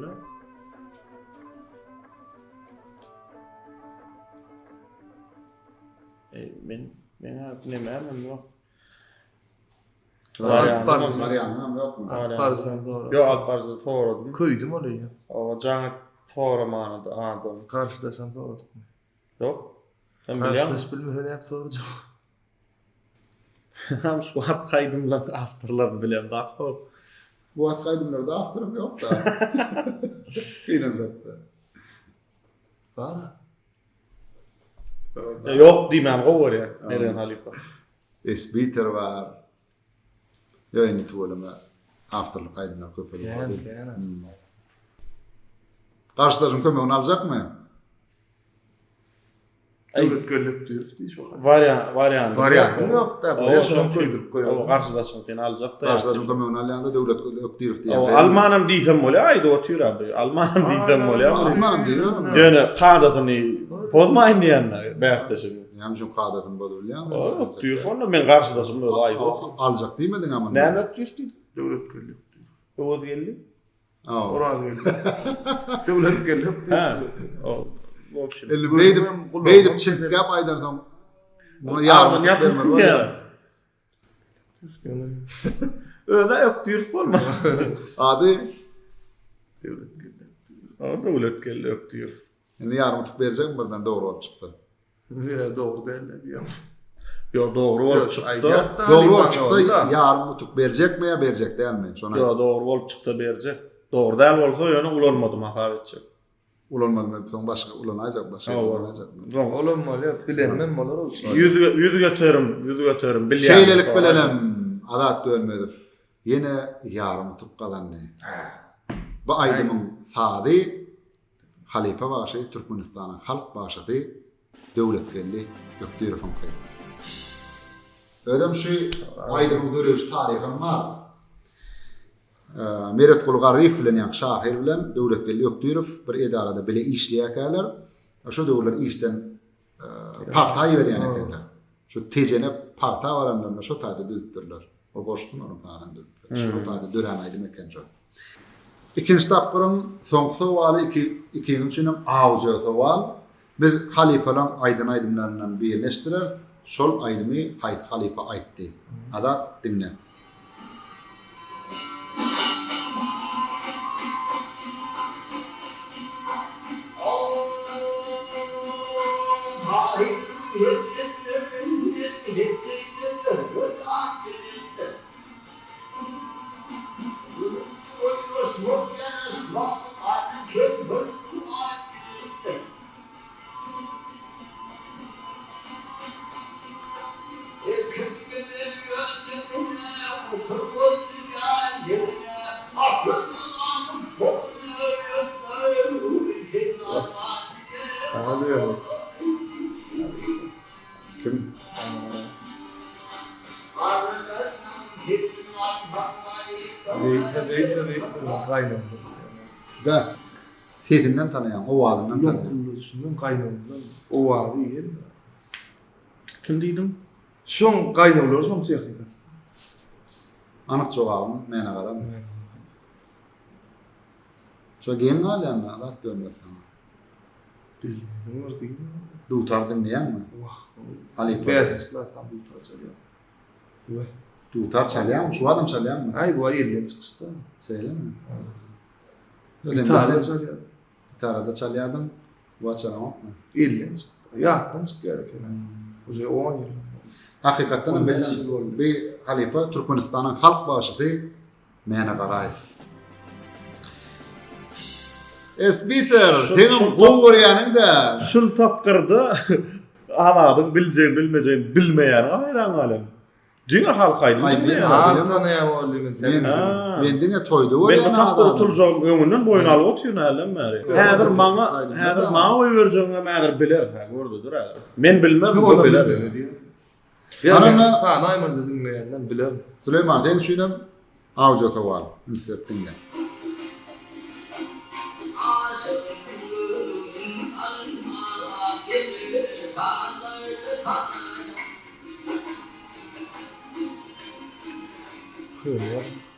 Men nemem yok. Marianna yok mu? Barzan doğru. Yo Alpars'ı toğradım. Köydüm oraya. O canı toğramanı da adam. Karşıdaşan doğru. Yok. Sen biliyor musun? Karşıdaş bilmeden hep soracağım. Hem şu hap kaydımla afterlarını bilem daha kol. Bu at kaydımlarda after'ım yok da. Kıyınırlıkta. Var. Yok diyemem o var ya. Meren Halifa. Esbiter var. Yayını tuvalama after'lı kaydımlar köpürü. Yani. Karşıdaşın kömeğini alacak mı? Devlet göllük diyor. Variant yok da. O şunu koydurup koyalım. O karşıdaşın seni alacak da. Karşıdaşın kömeğini alanda devlet göllük diyor. O Almanım diysem öyle aydı otuyor abi. Almanım diysem öyle. Almanım diyor. Yani kağıdatını bozmayın diyenler. Beyazdaşım. Yamcım kağıdatını bozuluyor. O diyor sonra ben karşıdaşım öyle aydı otuyor. Alacak değil miydin ama? Ne emek diyorsun? Devlet göllük diyor. O diyelim. Oran göllük. Devlet göllük diyor. O. Beydip çift yap aydardan. Buna yardım verme. Öyle yok diyor forma. Adi Devlet göllük diyor. O devlet göllük diyor. yani yardım verecek mi buradan doğru olup çıktı? Doğru derler diyor. Yo doğru olup çıktı. Doğru olup çıktı. Yardım tutup verecek mi ya verecek değil mi? Sonra Yo doğru olup çıktı verecek. Doğru değil olsa yani ulanmadı mahaf edecek. ulanmadı mı? Son başka ulanacak başka ulanacak mı? Olur mu öyle? Bilenmem olur olsun. Yüzü götürüm. Şeylelik bilelim. Adat dönmedi. Yine yarım tutup kalan ne? Bu aydımın sadi Halife başı Türkmenistan'ın halk başıdı devlet belli göktürü funkayı. Ödem şu aydımın dörüş tarihim var. Meret Gulqarryf bilen ýa şahir bilen döwlet belli Ökdürüf bir edarada bile işleýärler. Şu döwletler işden paxta berýän ekenler. Şu tejene paxta baranlarna şu taýda düzüpdirler. O boşdun onu taýdan düzüpdirler. Şu taýda dören aýdym eken şu. İkinci tapyrym soňky sowaly ikinciňem awjy sowal. Biz Halifalaň aýdymlaryndan birleşdirer. Şol aýdymy Haýt Halifa aýtdy. Ada dinle. Kim? Kaynağımdan. Da sesinden tanıyan, o adından tanıyan. Yokkullusundan kaynağımdan. O vaadi yer mi? Kim diýdim? Şoň kaynağlar şoň çeýek. Anyk jogabym mene garam. Şu gen galýan adat görmesin. Bilmedim var diýdim. Dutar dinleýän mi? Wah. Halifa. Bäsesler tam dutar çalýar. Wah. Dutar çalýan, şu adam çalýan mı? Ay bu ayırlen çıkışta. Söyle mi? Gitarla çalýar. Gitarada çalýardım. Bu çalamam mı? İllen çıktı. Yahtan çıkýar eken. Oje 10 ýyl. Hakikaten bilen bir Halifa Türkmenistan'ın halk başıdı Mene Garayev. Esbiter, senin gowurýanyň da. Şul tapkırda aladyň biljeğin bilmejeğin bilmeýän aýran alem. Düňe halkaýdy. Tanıyan oğlum. Men diňe toýda Ben bu tapda oturjağım öňünden boyun alyp oturýan alem bäri. Häzir maňa oý berjeňe mädir biler, ha gördidir häzir. Men bilmem, bu biler. Anana sana aymaz dinleýänden biler. Süleyman, sen şuňam audio tawal, insert dinle.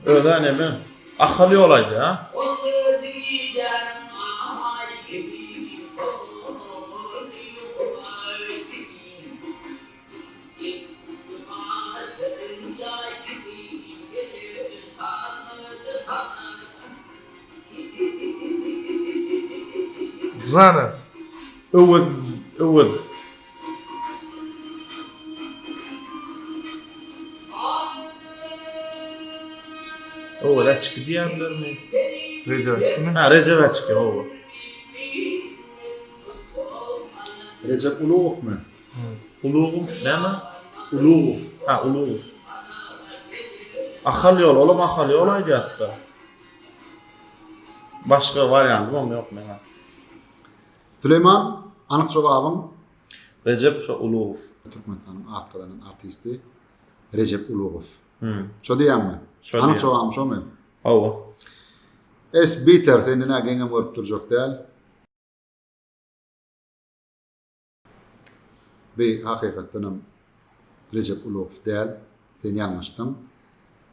Öyle ne ben? Akıllı olaydı ha. Zana. Övüz. O da çıktı diyenler mi? Rezavatçı mı? Ha, Rezavatçı o. Recep Ulugov mu? Ulugov ne mi? Ulugov. Ha, Ulugov. Akıl yol, oğlum akıl yol aydı hatta. Başka varyant mı yok mu? Süleyman, anyk jogabym Recep Ulugov. Türkmenistanyň arkadan artisti Recep Ulugov. Şo diýärmi? Şo Anyk diýär. jogabym şomy? Hawa. Esbiter seni nägenge görüp durjak däl. Be hakykatdanam Recep Ulugov däl. Sen ýalňyşdyň.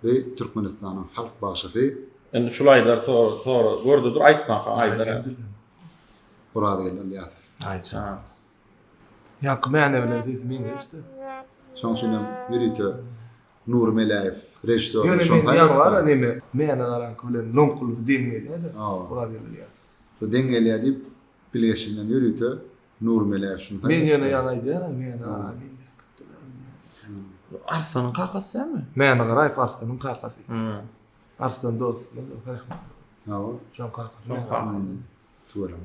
Be Türkmenistanyň halk başysy Endi şulaylar sonra gördüdür aýtmaga aýdar. Murad Elyasov. Ayça. Ýa-ki mene bilen diýdim işte. Şoň üçin ýürüýte Nur Melaýew, rejissör. Ýöne men ýa var neme mene garanky bilen nonkul diýmeli-de. Murad Elyasov. Şo deňgelýär diýip bilgeşinden ýürüýte Nur Melaýew şunu. Men ýöne ýanaýdy, mene Arslanın kakası mı? mene garay Arslan'ın kakasy. Arslan dost, farklı. Hawa. Şon kakasy. Tuğrama.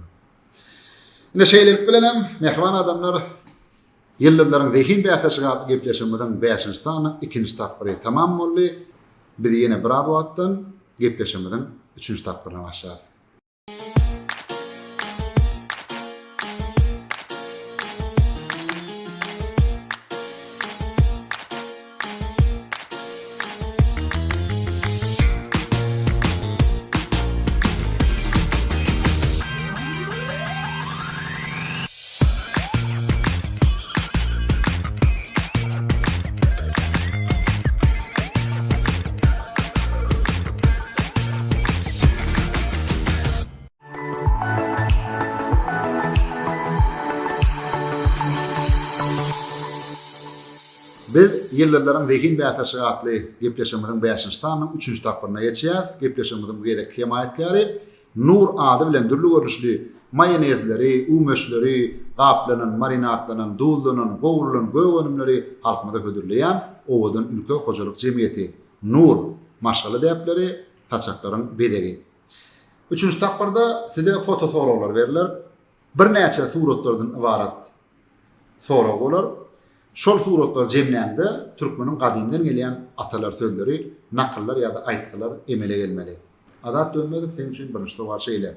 Ine şeýlerik bilenem, mehman adamlar ýyllarlaryň zehin bäsleşige gepleşmeden 5-nji stany 2-nji tapyry tamam boldy. Biz ýene bir adwatdan gepleşmeden 3-nji tapyryna başlarys. Biz ýyllarlaryň zehin bäsleşige atly gepleşmeden 5-nji stanyň 3-nji tapyryna geçýäs. Gepleşmeden bu gedek hemaýetkäri Nur ady bilen dürli görnüşli mayonezleri, umöşleri, gaplanan, marinatlanan, dullanan, gowrulan göwenimleri halkymyza hödürleýän owadan ülke hojalyk jemgyýeti Nur maşgaly däpleri, taçaklaryň bedegi. 3-nji tapyrda size foto sorawlar beriler. Bir näçe suratlardan ibarat soraw bolar. Şol suratlar jemlände türkmeniň gadymdan gelýän atalar sözleri, nakyllar ýa-da aýtgylar emele gelmeli. Adat dönmedi, sen üçin birinçde var şeyler.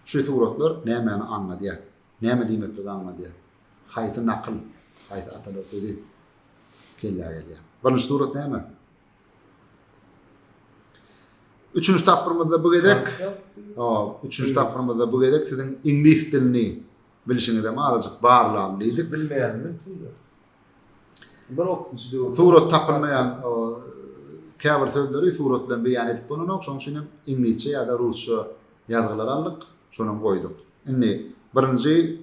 Şu suratlar nämäni anladýar? Näme diýmekligini anladýar? Haýsy nakyl, haýsy atalar sözi gelýär. Birinçde surat näme? Üçüncü tapyrymyzda bu gedek. Üçüncü tapyrymyzda bu gedek sizin ingliz dilini bilişiňizde azajyk barlandyk. Bilmeýänmi? Bir okuýçy diýär. Surat tapylmayan käbir sözleri surat bilen beýan edip bolanok, şoň üçin inglizçe ýa-da rusça ýazgylar aldyk, şonuň goýduk. Indi birinji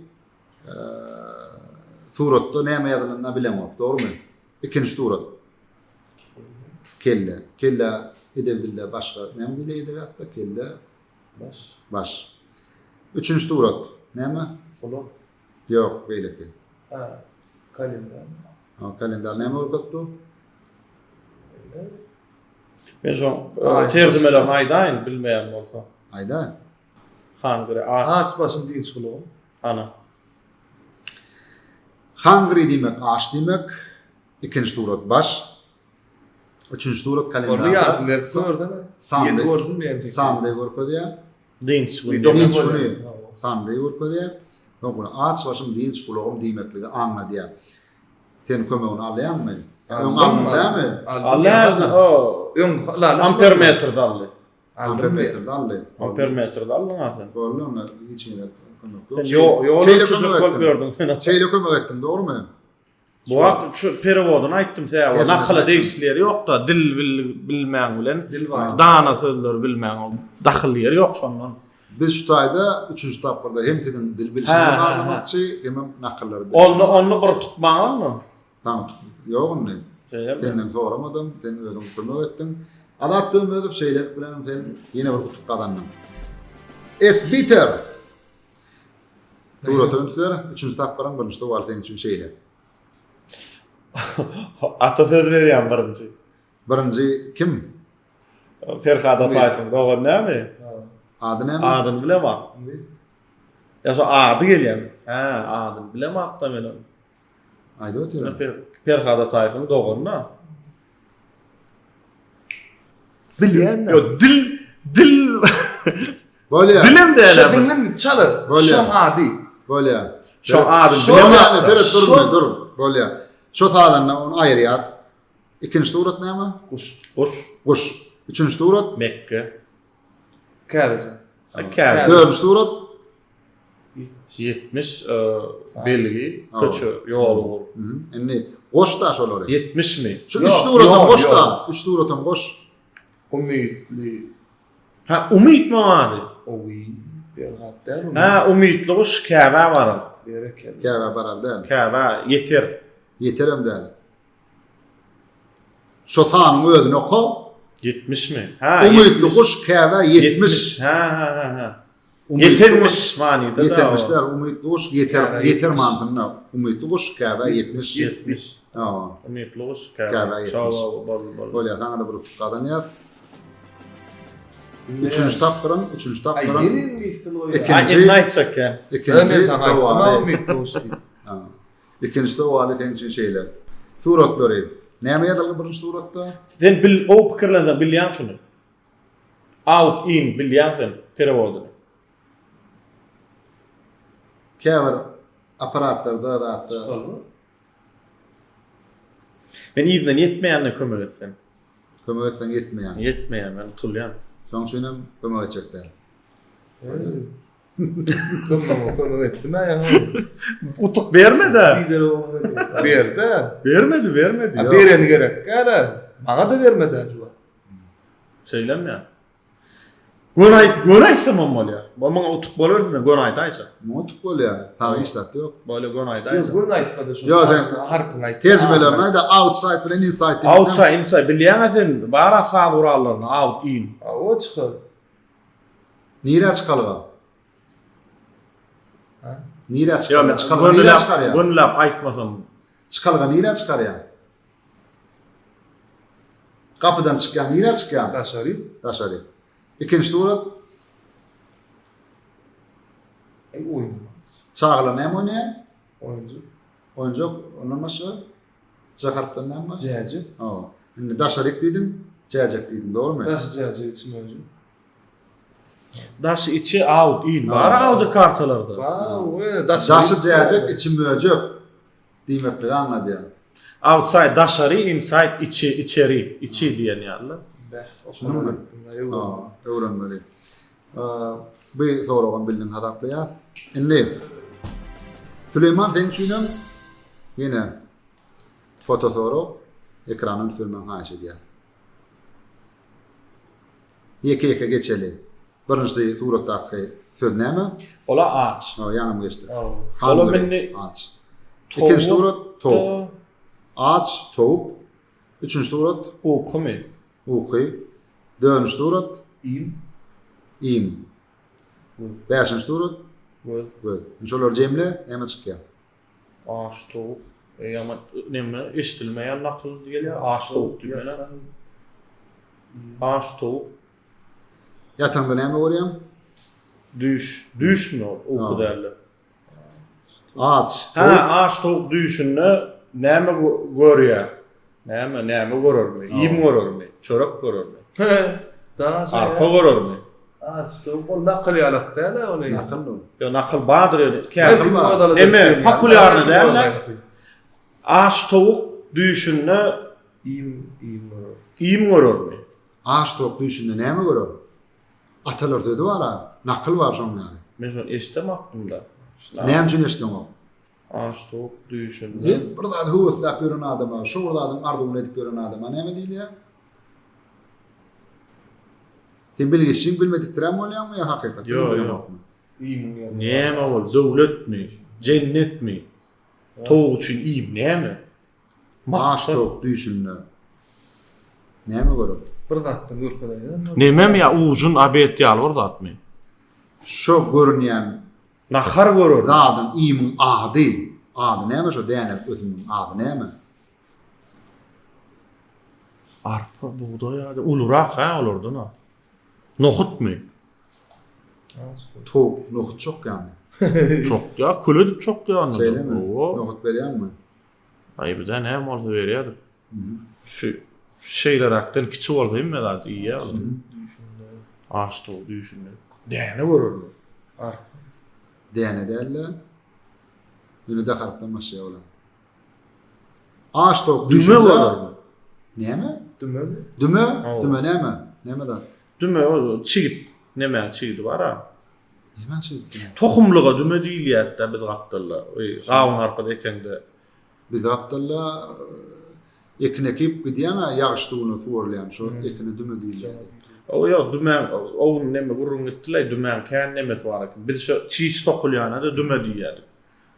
suratda näme ýazylyny bilemok, dogrymy? Ikinji surat. Kelle. Kelle edebdille başga näme diýilýär edebiyatda? Kelle baş. Üçüncü surat. Näme? Olok. Ýok, beýleki. Kalender. Kalender näme urgatdy? Ben şoň terjimelerini aýdaýyn bilmeýän bolsa. Aýda. hangry Ağaç başım değil suluğum. ana. Hangry demek aç demek. İkinci surat baş. Üçüncü surat Orada kalender. yazım verip gördün. Sandy. Yedi gördün benim. Sandy gorkodiya. Dinç bu. Dinç bunu. Sandy gorkodiya. Dokuna aç başım değil suluğum demekligi anla diye. Sen kömeğini alayan mı? Anladın mı? Allah o ampermetre dallı. Ampermetre dallı. Ampermetre dallı nasıl? Doğru mu? İçine Sen yo çocuk kol gördün sen. Şeyle kömek ettin, doğru mu? Bu şu periodunu aytdım sen. Nakala değişleri yok da dil bilmeyen bilen. Dil var. Dana sözler bilmeyen. Dahilleri yok sondan. Biz şu tayda 3. tapırda hem senin dil bilişini bağlamakçı hem nakalları. Onu bir tutmağın mı? Tamam. Yok onu. Senden soramadım. Sen ödüm kömek ettin. Adat dönmedip şeyler bilen sen yine bir kutuk kazandın. Es bitter. Surat önsüzer. 3. tapırın birinci var senin için şeyler. Atasöz verýän birinji. Birinci kim? Ferhada Tayfun gowan näme? Adı ne? Adyny bilemem. Ya so ady gelýän. Ha, adyny bilemem da menen. Ayda ötüyor. Ferhada Tayfun gowanna. Bilýän. Yo dil Böyle. bilem de hele. Şadından çalı. Böyle. Şom adi. Böyle. Şu adı Böyle. Dur. Böyle. Şu sağdan onu ayırıyaz. İkinci turat ne ama? Kuş. Üçüncü turat? Mekke. Kârıca. Kâr. Dördüncü turat? 70 belgi köçü yolu var. Enni kuş da şolary. 70 mi? Şu üç turatın kuş da. Üç turatın kuş. Umidli. Ha umid mi vardı? Ovi. Berhatlar. Ha umidli kuş Kâbe var. Bereket. Kâbe barar değil. Kâbe yeter. Yeterem değil. Şu sağın özünü oku. 70 mi? Ha Umidli kuş Kâbe 70. Ha. Yetermiş manida. Yetermişler. Umidli kuş yeter mantığına. Umidli kuş Kâbe 70. 70. Aa. Umidli kuş Kâbe Kâbe 70. bol. Böyle sana da bir tutkadın yaz. Üçüncü tapırın. Ay yeni mi istin o ya? İkinci. Naytsak ya. Ben sana aytma umidli olsun. İkinci de o hali tençin şeyler. Suratları. Näme ýazyldy birinji suratda? Sen o pikirlerden bilýän şunu. Out in bilýän sen periodunu. Käbir aparatlarda da atda. Men izden yetmeýänne kömek etsem. Kömek etsen yetmeýän. Yetmeýän men tutulýan. Şoň üçinem kömek etjekler. Kömek etdim ya. Utuk bermedi. Berdi. Bermedi. Ha bereni gerek. Gara. Bana da vermedi acaba. Söylemýän. Gönay olmaly ya. Bu maňa utuk bolarsa gönay daýsa. Motuk bolýar. Taý işlet ýok. Böyle gönay Yok daýsa. bunu aytmadı şu. Yo, sen harkın aytdı. Terjmelerine de outside bilen inside. Outside inside bilýän sen bara sağ urallarına out in. O çıkar. Nire çıkalyga? Ha? Nire Ya çıkalyga? men Çıkalyga nire çıkarýar? gönlap aýtmasam. Çıkalyga nire çıkarýar? Kapıdan çıkýan nire çıkýan? Taşari. Taşary. İkinci turat. Oyun. Çağla näme oynayar? Oyuncu. Oyuncak ondan başka? Jakart'tan näme var? Cihacı. Aa. Şimdi daşarik dedin, cihacak dedin, doğru mu? Taş cihacı için oyuncu. Daş içi out in. Bara audio kartalarda. Wow, Daşı cihacak, içi möcek. Demekleri anladı ya. Outside daşary inside içeri diýen ýaly. Şunu mu? Aa, öwrenmeli. Bir soragan bildiň hadaplyas. Indi. Süleyman sen üçinem yine foto soru ekranın sürmen haýyş edýäs. Ýeke geçeli. Birinji suratdaky söz näme? Ola ağaç. Ýanam geçdi. Ola menni ağaç. İkinci surat towuk. Ağaç, towuk. Üçüncü surat Ukumi. uky. Dördüncü surat im. Beşinci surat göz. Şolar jemle näme çykýar? Ağaç tavuk. Ama neme eşitilmeýän nakıl diýilýär. Ağaç tavuk diýmeler. Ağaç tavuk. Ýatanda näme görýän? Düş mü o kadarla? Ağaç. Ağaç tavuk düşünü näme görýär? Näme görürmi? İyim görürmi? Çörek görürmi? Daha şey. Arpa görürmi? İşte o nakıl yalak değil mi? Onu Nakıl o. Yo nakıl badır yani. Belki bu adalı Eme yani. popularny Belki bu derler. adalı. Ağaç tavuk düşünü İyim iyim görürmi? Ağaç tavuk düşünde näme görür? Atalar dedi var ha. Nakıl var şoň ýaly. Men şonu estem aklımda. Näme üçin eşdin o? Ağaç tavuk düşünü. Bir zat howslap beren adama, şu adam arduň edip beren adama näme diýilýär? Sen bilgisin bilmediklerem bolýarmy ýa hakykat? Yo. İyim yani. Näme bol? Döwlet mi? Cennet mi? Tavuk üçin iyim näme? Ağaç tavuk düşünde. Näme görür? Bir zatdan görkedeydi. Näme ya ujun abet ýaly zatmy? Şo görünýän Nahar görür. zadyň iýmiň ady. Ady näme şo däňek özüniň ady näme? Arpa, buğday ýa-da uluraq ha olardan ha. Nohut mi? Tavuk, nohut çok ýany. Çok ya, kulüdüp çok ya anladım. Söyleme. Oo. Nohut berýärmi? Ay bir de ne oldu berýärdi. Şu şeyler aktan kiçik oldu değil mi da iyi ya. Ağaç tavuk düşündü. Däne görürmü? Däne dälle. Ýöne de garapdan maşya bolan. Ağaç tavuk Düme düşünde. görürmü? Näme? Düme mi? Düme? Oo. Düme näme? Näme da? Düme o çigit. Neme çigit var ha. Näme şey? Tohumluğa düme değil ya da biz gapdalla. Gawun arkada ekende. Biz Abdullah ekin ekip gidýän ýagşdygyny suwarlayan şo ekini düme diýilýär. O ya düme o neme gurrun gitdiler dümen kan neme var. Biz şu çiş tokulýana da düme diýerdik.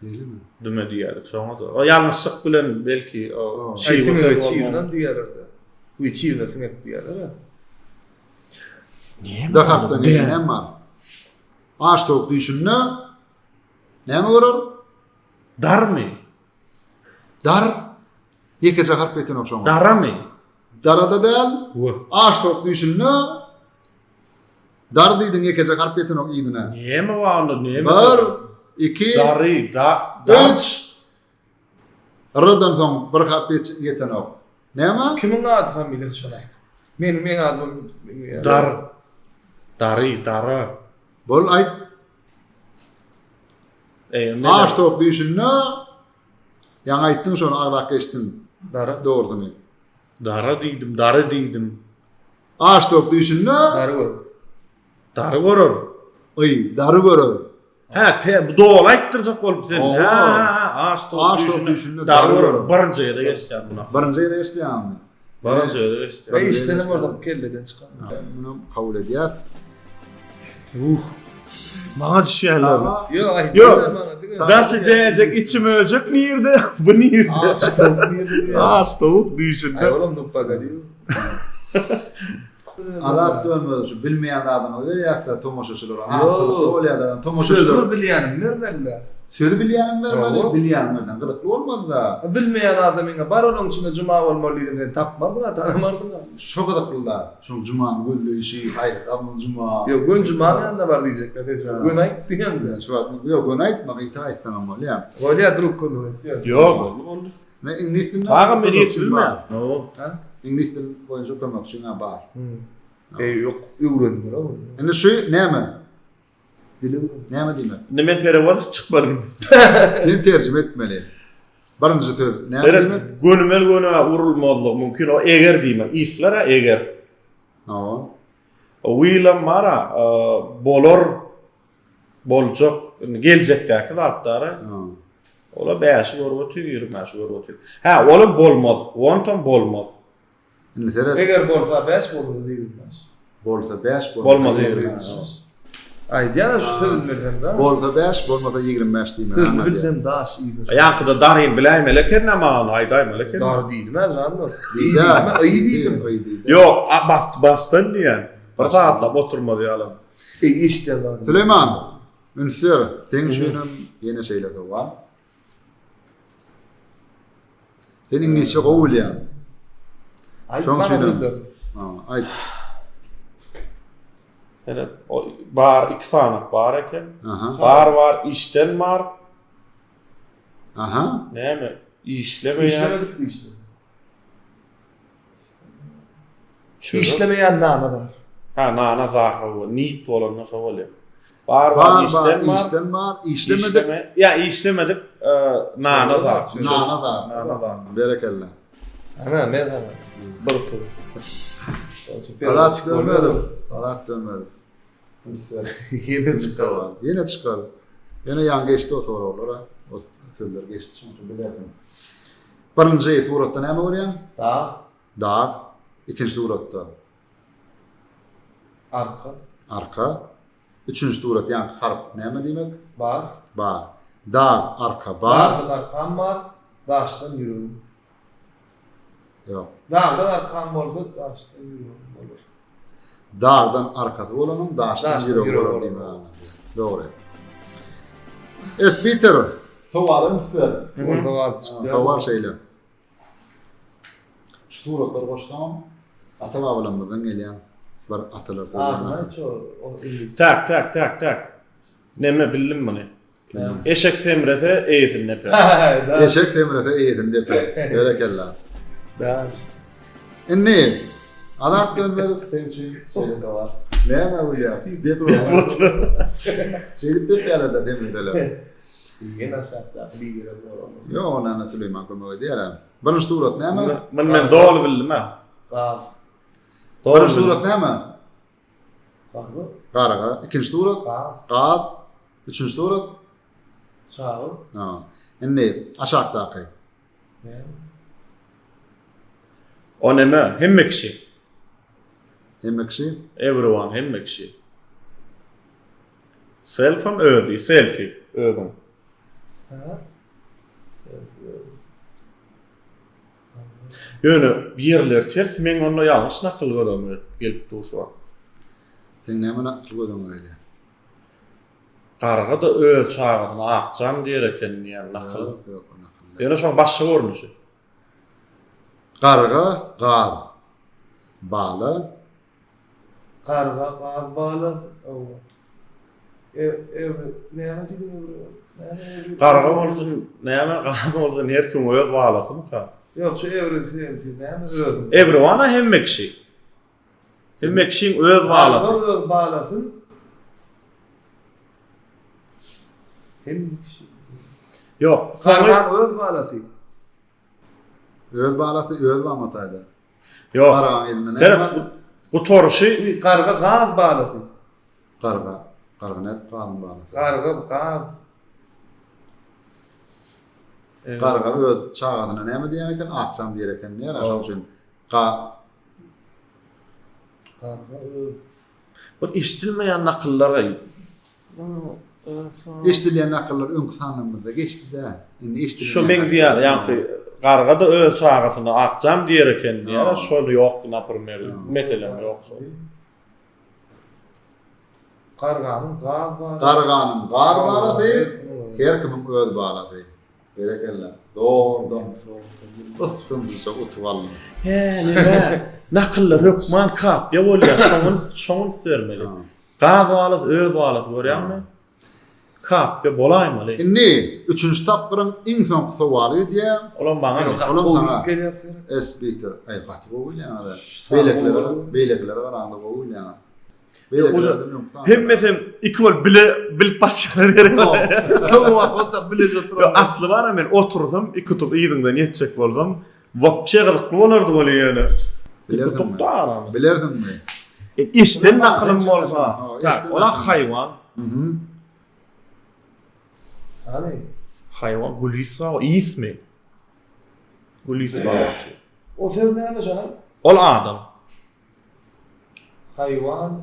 Diýilmi? Düme diýerdik. Soňa da. O ýalňyşlyk bilen belki o Şey şey bu bolsa çiğden diýerlerdi. Bu çiğden fiňek diýerler. Niye? Da garapdan näme bar? Ağaç tavuk düşünde. Näme görür? Dar mı? Dar. Ýekece garp eten okşaňa. Dara mı? Darada däl. Ağaç tavuk düşünde. Dar diýdiň ýekece garp eten ok ýydyna. Niye mi var onda? Niye mi? 1 2 Dari, da. 3 Aradan soň bir garp eten ok. Näme? Kimin adı familiýasy şolay? Men adym Dar. Dari, dara. Bol aýt. Ağaç tavuk düşünde. Ýa aýtdyň şonu agdak geçdiň. Dara. Dogrusyny. Dara diýdim, dara diýdim. Ağaç tavuk düşünde. Dara gör. Dara görür. Oy, darı görür. Ha, bu doğal aýtdyrjak bolup sen. Oo. Ha, ağaç Ağaç tavuk tavuk düşünde. düşünde Dara dara görür. görür. Birinji ýerde geçýär buna. Birinji ýerde geçdiňmi? Birinji ýerde geçýär. Ey işlenim orada kelleden çıkan. Bunu kabul edýäs. Maňa düşýärler. Yo ay. Yo. Daşy jejek, içim ölecek nirde? Bu nirde? Ağaç tavuk diýerler. Ağaç tavuk Ay düşünde. oğlum nuppaga diýiyor. Alat dönmez şu bilmeýän adamlar ýa-da tomoşaçylar. Yo. Bolýar tomoşaçylar. Sözür bilýänim bermeli. Söýle bilýänim bermeli, Yo. bilýänmeden gydykly bolmaz da. Bilmeýän adamyňa bar onun içinde cuma bolmaly diýen tapmardy, tanımardy. Şo gydyklylar. Şu cumany gözleýişi, haýat amyl cuma. Yo gün cuma ýanynda bar diýjekler. Gün aýt diýende. Şu wagt ýok, gön aýtmak itaat tamam bolýar. Bolýar duruk konu. Yok, oldu. Ne ingliz dilinde? Taga men ýetilme. No. İngiliz dil boýunça kömekçiňe bar. Yok, öwrendir o. Ende şu näme? Dili Näme diýmek? Men perewat çykmadım. Sen tercüme etmeli. Birinji söz näme Evet, diýmek? gönümel göne urulmadyk mümkin. O eger diýmek. Iflere eger. Ha. O wilam mara bolor boljak geljekdäki zatlara. Ha. Ola bäşi görüp ýürmäşi görüp. Ha, ola bolmaz. Wontan bolmaz. Indi seret Eger bolsa 5 bolur diýilmez. bolsa 5 Bolmaz Ay diýär şu söz bilmem da. Bolsa 5 bolmasa 25 diýmek. Söz bilsem daha iyi. Ýa-da daryň biläýme lekin näme aýdaýma lekin. Dar diýilmez anlar. İyi İyi diýdim. Yok, bastan diýen. Bir saatlap oturma diýelim. İşte lan. Süleyman, Ünsür, senin şöýnem ýene şeýler var. Senin neçe gowulýan? Şoň şöýnem. Ha, aýt. Sene bar iki sanak bar eken. Aha. Bar var, işten var. Aha. Näme? İşlemeýän. İşlemedik de işte. Şöyle. İşlemeyen nana da var. Ha, nana zahı, niyet bolanlar şo bolýar. Bar var, işten var. işten var. İşlemedik. İşleme, ya işlemedik, nana zahı. Nana da. Nana zahı. Berekellah. Ana men ana. Bir tur. Alat dönmedim. Alat dönmedim. Yine çıkar. Yine çıkar. Yine yan geçti o sorular. O sözler geçti. Çünkü bilerdim. Birinci suratta näme görýän? Dağ, Dağ. İkinci suratta arka, arka. Üçüncü surat yani harp näme diýmek? bar. Bar. Dağ, arka, bar. Bardan arkam var, daştan yürüyorum. Yok. Dağdan arkam bolsa daştan yürüyorum olur. Dağdan arkası olanın daştan Daştan yürü yürü olur olur. diýmek. Doğru. Peter. Sowalarym sizler. Orada var çıktı. Sowar şeyler. Şu suratlar goşdam. Ata-babalarymyzdan gelýän bir atalar Ahmet sözlerine. şu o iyi. Tak. Neme bildim bunu. Eşek temrete eýetin nepe. Eşek temrete eýedin dep. Berekellah. Daş. Inni adat dönmedik Sen için şöyle de var. näme bu ya? Diýip Şeýip dep ýerlerde temizdeler. Yine aşağıda lider olur. Yo ona Süleyman kömegi diýerim. Birinji surat näme? Men dol bildim ha. Qaf. Birinji surat näme? Qafı. Garga. İkinji surat Qaf. qad. Üçüncü surat Çağır. ha. Inni aşağıdaky. Ne? O neme? Hemmekşi. Hemmekşi. Everyone hemmekşi. Selfam özi, selfie. Özüm. Ha? Sevgilim. Ýöne bir ýerler ters, men onu ýalňyş nakıl gördüm gelip durşa. Sen näme nakıl gördün öyle? Garga da öz çağatyny akjam diýereken ýa nakıl. Yok nakıl. Ýöne şoň başga görnüşi. Garga, qad. Balı. Qarga qaz balı. Ne yapayım öyle? Garga bolsun, näme garga bolsun her kim öz balasy mı ka? Yok şu evresi ne mi öldüm. Everyone hemmekşi. Hemmekşiň öz balasy. Öz balasın. Hem Yok, Qarga öz balası. Öz balasy öz bamatayda. yok. Qarga edilme Sen näme? bu torşy Qarga qaz balası. Qarga. Qarga net qadın balasy. Qarga qaz. Qarga öz çağatyna näme diýen eken? Akşam diýer eken. Näme şoň üçin? Qarga öz. bu işitilmeýän nakyllara Eşdilýän nakyllar öňkü sanlymyzda geçdi-de. Indi eşdilýän. şu men diýär, ýa-ni garga da öz çağatyny akjam diýer eken diýär, şol ýok napyrmer. Meselem ýok şol. Qarganyň qaz balası. Qarganyň qad balasy, her kimin öz balasy. Berekellah. Doğrudan. Ustun utwallı. He, nime? Nakyllar hökman kap, ýa bolýar, şoň sermeli. Qaz balasy öz balasy görýärmi? Kap, ýa bolaýmaly. Inni üçüncü tapyryň iň soňky sowaly diýe. Olan baňa Olam sana. Gelýär. Speaker ay gatgo bolýar. Beýleklere garanda bolýar. Hemmesem ikol bil pasçalar berem. Soňa bile Yo asly bara men oturdum, iki top ýygyňdan ýetjek boldum. Wapçe gyrykly bolardy boly ýöne. Bilirdim. Bilirdim. Bilirdimmi? İşten nakylym bolsa, tak, ola haýwan. Hani Haýwan gulysra, ismi. Gulysra. o söz näme şahan? Ol adam. Hayvan.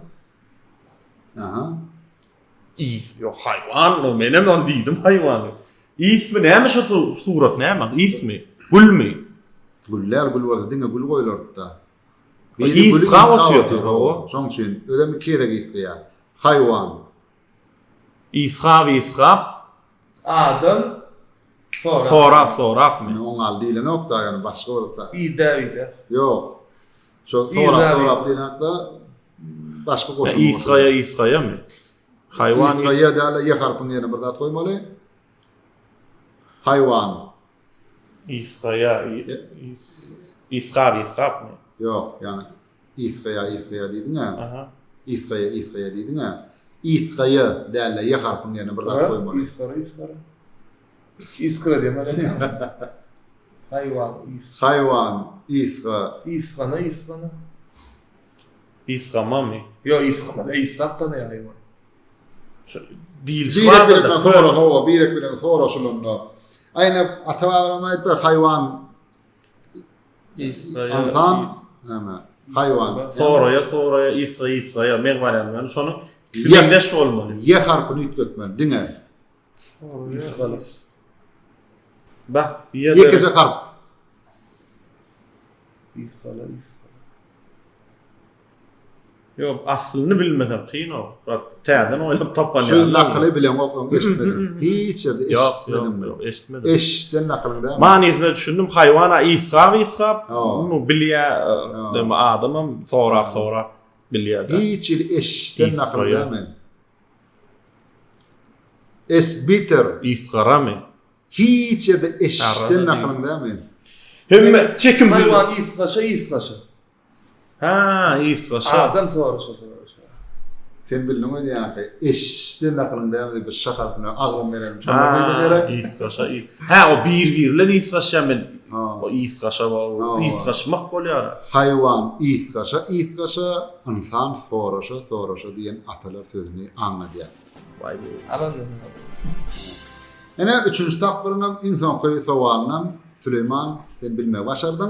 Aha. Yo haýwan, no menem on diýdim haýwany. Ismi näme şu surat näme? Ismi. Gulmi. Guller gul bolsa diňe gul goýlardy. Isra otýar o. Şoň üçin ödemi kerek isra. Haýwan. Isra. Adam. Sorap mı? Oň aldy ile nokta ýani başga bolsa. İde. Yok. Şu İzrail. sorap diýen hakda başga goşulma. İsgaya mı? Hayvan İsgaya däle ýa harpyň ýerine bir zat goýmaly. Haywan. İsgaya İsgap mı? Ýok, ýani isgaya diýdiň ha. Aha. İsgaya diýdiň ha. İsgaya däle ýa harpyň ýerine bir zat goýmaly. İskara diýen. Hayvan, Haywan, isga. İskana. İsgama mı? Yo, iskana, iskaptan ya hayvan. Değil. Birek bilen sonra şulunna. Aýna atawaram aýtdy haywan. İsgaya. İnsan, näme? Haywan. Sonra İsgaya men barýan. Şonu ikisinden bolmaly. Ýa harpyny üýtgetmeli, diňe. Bak, Ýekece harp. İskala. Yok, aslyny bilmesem kyn o. Bak, täden oýlap tapan Şu nakaly bilen okun eşitmedim. Hiç ýerde eşitmedim. Yok, eşitmedim. Eşitten nakalynda. Manysyny düşündim, haywana isgap. Oh. Bu bilýä, deme adamam sonra bilýär. Hiç ýerde eşitten nakalynda men. Es bitter. İsgaramy. Hiç ýerde eşitten nakalynda men. Hemme çekim Hayvan iskaşa. Ha, isgaşa. Adam soraşa. Sen bildiňmi ýa-ni eşitten nakalynda men bir şaharpyna aglym berem. Ha, isgaşa. Ha, o bir-birle isgaşa men. O isgaşa o isgaşmak bolýar. Haywan isgaşa, insan soraşa diýen atalar sözüni anladýar. Vay be. Anladım. Ene üçüncü tapyryňam insan koýy sowalynam Süleyman sen bilme başardym.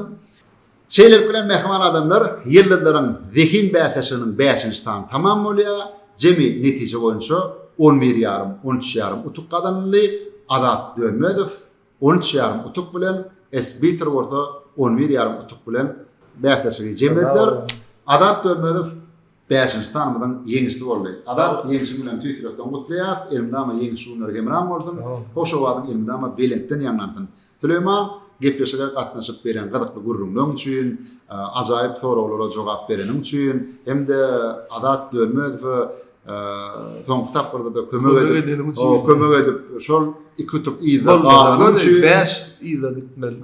Şeýler bilen mehman adamlar ýyllarlaryň zihin bäsesiniň 5-nji sany tamam bolýar. Jemi netije boýunça 11,5 utuk gadanly Adat Dönmedow 13,5 utuk bilen Esbiter bolsa 11,5 utuk bilen bäsesini jemlediler. Adat Dönmedow 5-nji sanymyň ýeňisi boldy. Adat ýeňisi bilen tüýsürekden gutlaýar, elimdama ýeňisi şunlar gemran bolsun. Hoşa wadyň elimdama belekden ýanlardan. Süleyman gepleşige gatnaşyp beren gydykly gurrunlygyň üçin, ajaýyp soraglary jogap berenim üçin, hemde Adat Dönmedow soňky tapyrda da kömek edip şol iki tutuk ýyzda galanyň üçin 5 ýyla gitmeli.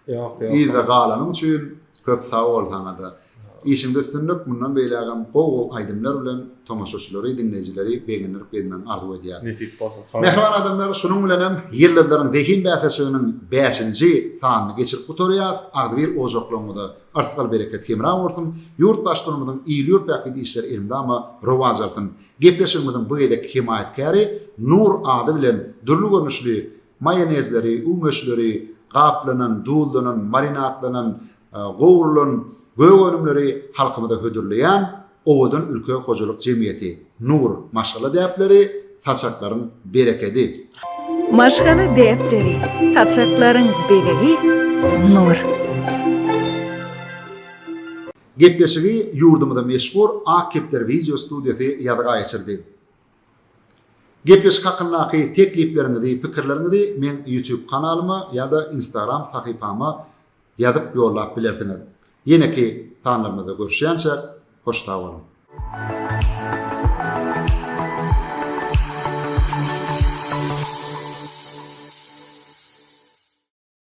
Ýok. Ýyzda galanyň üçin köp sag bol sana. İşimde sünnüp bundan beýlägem gowy aýdymlar bilen tomaşaçylary, dinleýijileri beýendirip gelmen arzu edýär. Mehman adamlar şunun bilen hem ýyllarlaryň zihin bäsesiniň 5-nji sanyny geçirip gutarýar. Agdy bir ojaklygynda artgal bereket hemram bolsun. Ýurt başlygymyň iýlýür päkdi işler elimde ama rowaj artyn. Gepleşigimiň bu ýerde himayatkary Nur ady bilen durly görnüşli mayonezleri, umöşleri, gaplanan, dullanan, marinatlanan, gowrulan göwönümleri halkymyza hödürleýän Owadan ülke hojalyk jemgyýeti Nur maşgala däpleri, saçaklaryň bereketi. Maşgala däpleri, saçaklaryň bereketi Nur. Gepleşigi ýurdumyzda meşhur Akepler video studiýasy ýadyga geçirdi. Gepleşik hakkındaky tekliplerinizi, pikirlerinizi men YouTube kanalyma ýa-da Instagram sahypama ýazyp ýollap bilersiňiz. Ýene-ki sanlarymyzda görüşýänçe hoş sag bolun.